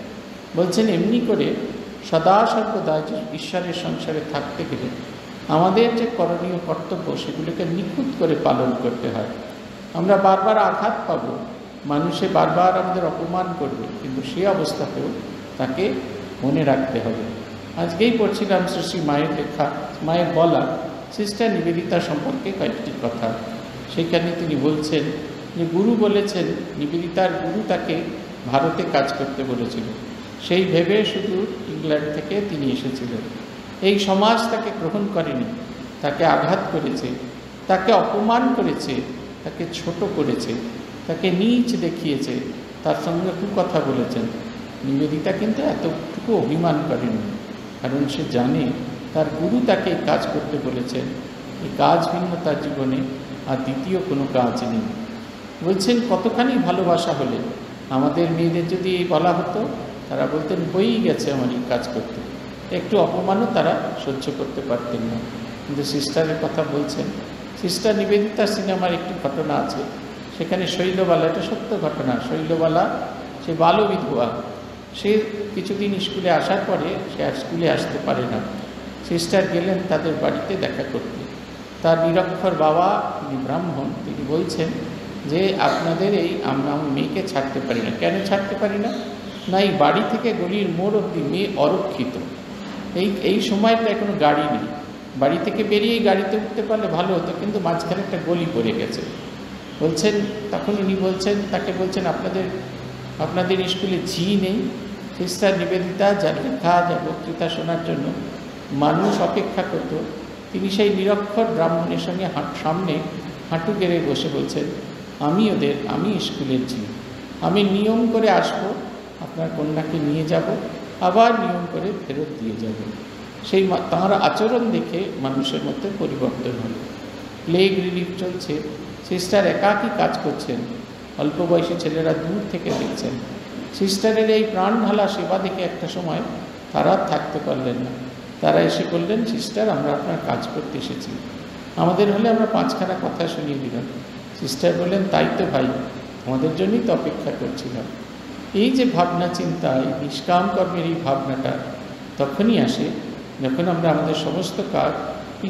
বলছেন, এমনি করে সদা সর্বদা ঈশ্বরের সংসারে থাকতে গেলে আমাদের যে করণীয় কর্তব্য সেগুলোকে নিখুঁত করে পালন করতে হয়। আমরা বারবার আঘাত পাবো, মানুষে বারবার আমাদের অপমান করবে, কিন্তু সে অবস্থাতেও তাকে মনে রাখতে হবে। আজকেই পড়ছিলাম শ্রী মায়ের লেখা, মায়ের বলা সিস্টার নিবেদিতা সম্পর্কে কয়েকটি কথা। সেখানে তিনি বলছেন যে গুরু বলেছেন, নিবেদিতার গুরু তাকে ভারতে কাজ করতে বলেছিল। সেই ভেবে শুধু ইংল্যান্ড থেকে তিনি এসেছিলেন। এই সমাজ তাকে গ্রহণ করেনি, তাকে আঘাত করেছে, তাকে অপমান করেছে, তাকে ছোট করেছে, তাকে নীচ দেখিয়েছে, তার সঙ্গে কথা বলেছেন। নিবেদিতা কিন্তু এতটুকু অভিমান করেনি, কারণ সে জানে তার গুরু তাকে এই কাজ করতে বলেছেন। এই কাজ ভিন্ন তার জীবনে আর দ্বিতীয় কোনো কাজ নেই। বলছেন, কতখানি ভালোবাসা হলে আমাদের মেয়েদের যদি এই বলা হতো, তারা বলতেন হয়েই গেছে আমার এই কাজ করতে, একটু অপমানও তারা সহ্য করতে পারতেন না। কিন্তু সিস্টারের কথা বলছেন, সিস্টার নিবেদিতা সিনেমার একটি ঘটনা আছে, সেখানে শৈলবালা, এটা সত্য ঘটনা, শৈলবালা সে বালবিধবা, সে কিছুদিন স্কুলে আসার পরে সে আর স্কুলে আসতে পারে না। সিস্টার গেলেন তাদের বাড়িতে দেখা করতে। তার নিরক্ষর বাবা, তিনি ব্রাহ্মণ, তিনি বলছেন যে আপনাদের এই আমরা মেয়েকে ছাড়তে পারি না। কেন ছাড়তে পারি না? না, এই বাড়ি থেকে গলির মোড় অবধি মেয়ে অরক্ষিত। এই সময়টা কোনো গাড়ি নেই, বাড়ি থেকে বেরিয়েই গাড়িতে উঠতে পারলে ভালো হতো, কিন্তু মাঝখানে একটা গলি পড়ে গেছে। বলছেন, তখন উনি বলছেন, তাকে বলছেন আপনাদের স্কুলে ঝি নেই? সিস্টার নিবেদিতা যার লেখা, যা বক্তৃতা শোনার জন্য মানুষ অপেক্ষা করত, তিনি সেই নিরক্ষর ব্রাহ্মণের সঙ্গে সামনে হাঁটু গেড়ে বসে বলছেন, আমি স্কুলের ঝি, আমি নিয়ম করে আসবো, আপনার কন্যাকে নিয়ে যাব, আবার নিয়ম করে ফেরত দিয়ে যাব। সেই তাঁর আচরণ দেখে মানুষের মধ্যে পরিবর্তন হলো। প্লেগ রিলিফ চলছে, সিস্টার একাকী কাজ করছেন, অল্প বয়সী ছেলেরা দূর থেকে দেখছেন। সিস্টারের এই প্রাণ ঢালা সেবা দেখে একটা সময় তারা থাকতে পারলেন না, তারা এসে বললেন, সিস্টার আমরা আপনার কাজ করতে এসেছি। আমাদের হলে আমরা 5খানা কথা শুনিয়ে দিলাম। সিস্টার বললেন, তাই তো ভাই, আমাদের জন্যই তো অপেক্ষা করছিলাম। এই যে ভাবনা চিন্তা, এই নিষ্কাম কর্মের এই ভাবনাটা তখনই আসে যখন আমরা আমাদের সমস্ত কাজ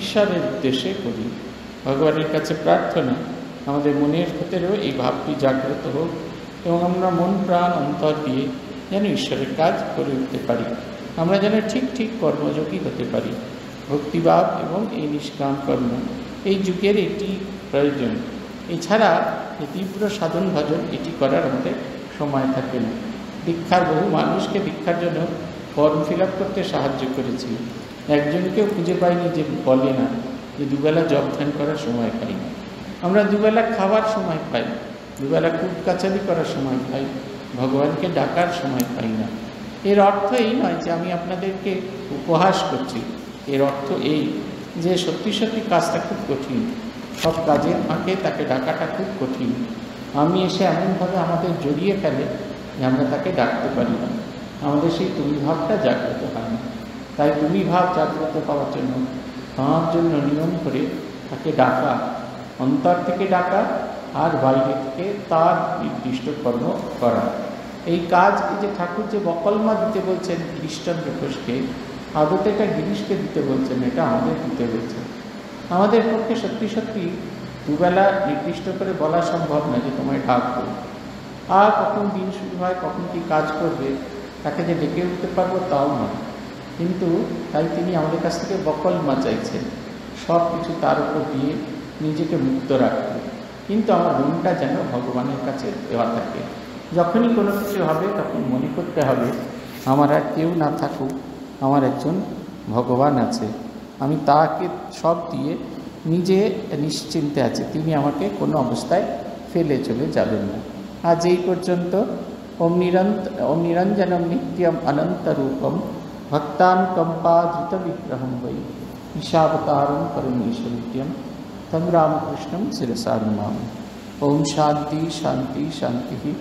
ঈশ্বরের উদ্দেশ্যে করি। ভগবানের কাছে প্রার্থনা আমাদের মনের ভেতরেও এই ভাবটি জাগ্রত হোক এবং আমরা মন প্রাণ অন্তর দিয়ে যেন ঈশ্বরের কাজ করে উঠতে পারি, আমরা যেন ঠিক ঠিক কর্মযোগী হতে পারি। ভক্তিভাব এবং এই নিষ্কাম কর্ম এই যুগের এটি প্রয়োজন। এছাড়া এই তীব্র সাধন ভজন এটি করার আমাদের সময় থাকে না। দীক্ষার বহু মানুষকে দীক্ষার জন্য ফর্ম ফিল আপ করতে সাহায্য করেছি, একজনকেও খুঁজে পাইনি যে বলে না যে দুবেলা জপ ধ্যান করার সময় পাই না। আমরা দুবেলা খাওয়ার সময় পাই, দুবেলা কূট কাচারি করার সময় পাই, ভগবানকে ডাকার সময় পাই না। এর অর্থ এই নয় যে আমি আপনাদেরকে উপহাস করছি, এর অর্থ এই যে সত্যি সত্যি কাজটা খুব কঠিন, সব কাজের ফাঁকে তাকে ডাকাটা খুব কঠিন। আমি এসে এমনভাবে আমাদের জড়িয়ে ফেলে যে আমরা তাকে ডাকতে পারি না, আমাদের সেই তুমি ভাবটা জাগ্রত হয় না। তাই তুমি ভাব জাগ্রত পাওয়ার জন্য তাঁর জন্য নিয়ম করে তাকে ডাকা, অন্তর থেকে ডাকা আর বাইরে থেকে তার নির্দিষ্ট কর্ম করা। এই কাজ এই যে ঠাকুর যে বকলমা দিতে বলছেন গিরিশচন্দ্র ঘোষকে, আদতে এটা গিরিশকে দিতে বলছেন, এটা আমাদের দিতে বলছেন। আমাদের পক্ষে সত্যি সত্যি দুবেলা নির্দিষ্ট করে বলা সম্ভব না যে তোমায় ডাকবো, আর কখন দিন শুরু হয়, কখন কী কাজ করবে তাকে যে ডেকে উঠতে পারবো তাও নয়। কিন্তু তাই তিনি আমাদের কাছ থেকে বকলমা চাইছেন, সব কিছু তার উপর দিয়ে নিজেকে মুক্ত রাখতে, কিন্তু আমার মনটা যেন ভগবানের কাছে দেওয়া থাকে। যখনই কোনো কিছু হবে তখন মনে করতে হবে আমার আর কেউ না থাকুক, আমার একজন ভগবান আছে, আমি তাকে সব দিয়ে নিজে নিশ্চিন্তে আছে, তিনি আমাকে কোনো অবস্থায় ফেলে চলে যাবেন না। আজ এই পর্যন্ত। ওম নিরঞ্জনম নিত্যম অনন্তরূপম ভক্তান কম্পাধৃত বিগ্রহম বৈ ঈশাবতারম পরমেশ্বরিত্যম তং রামকৃষ্ণম শিরসা নমামি। ओम शांति शांति शांति।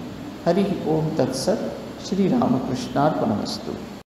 हरि ओम तत्सत्। श्री रामकृष्णार्पणमस्तु।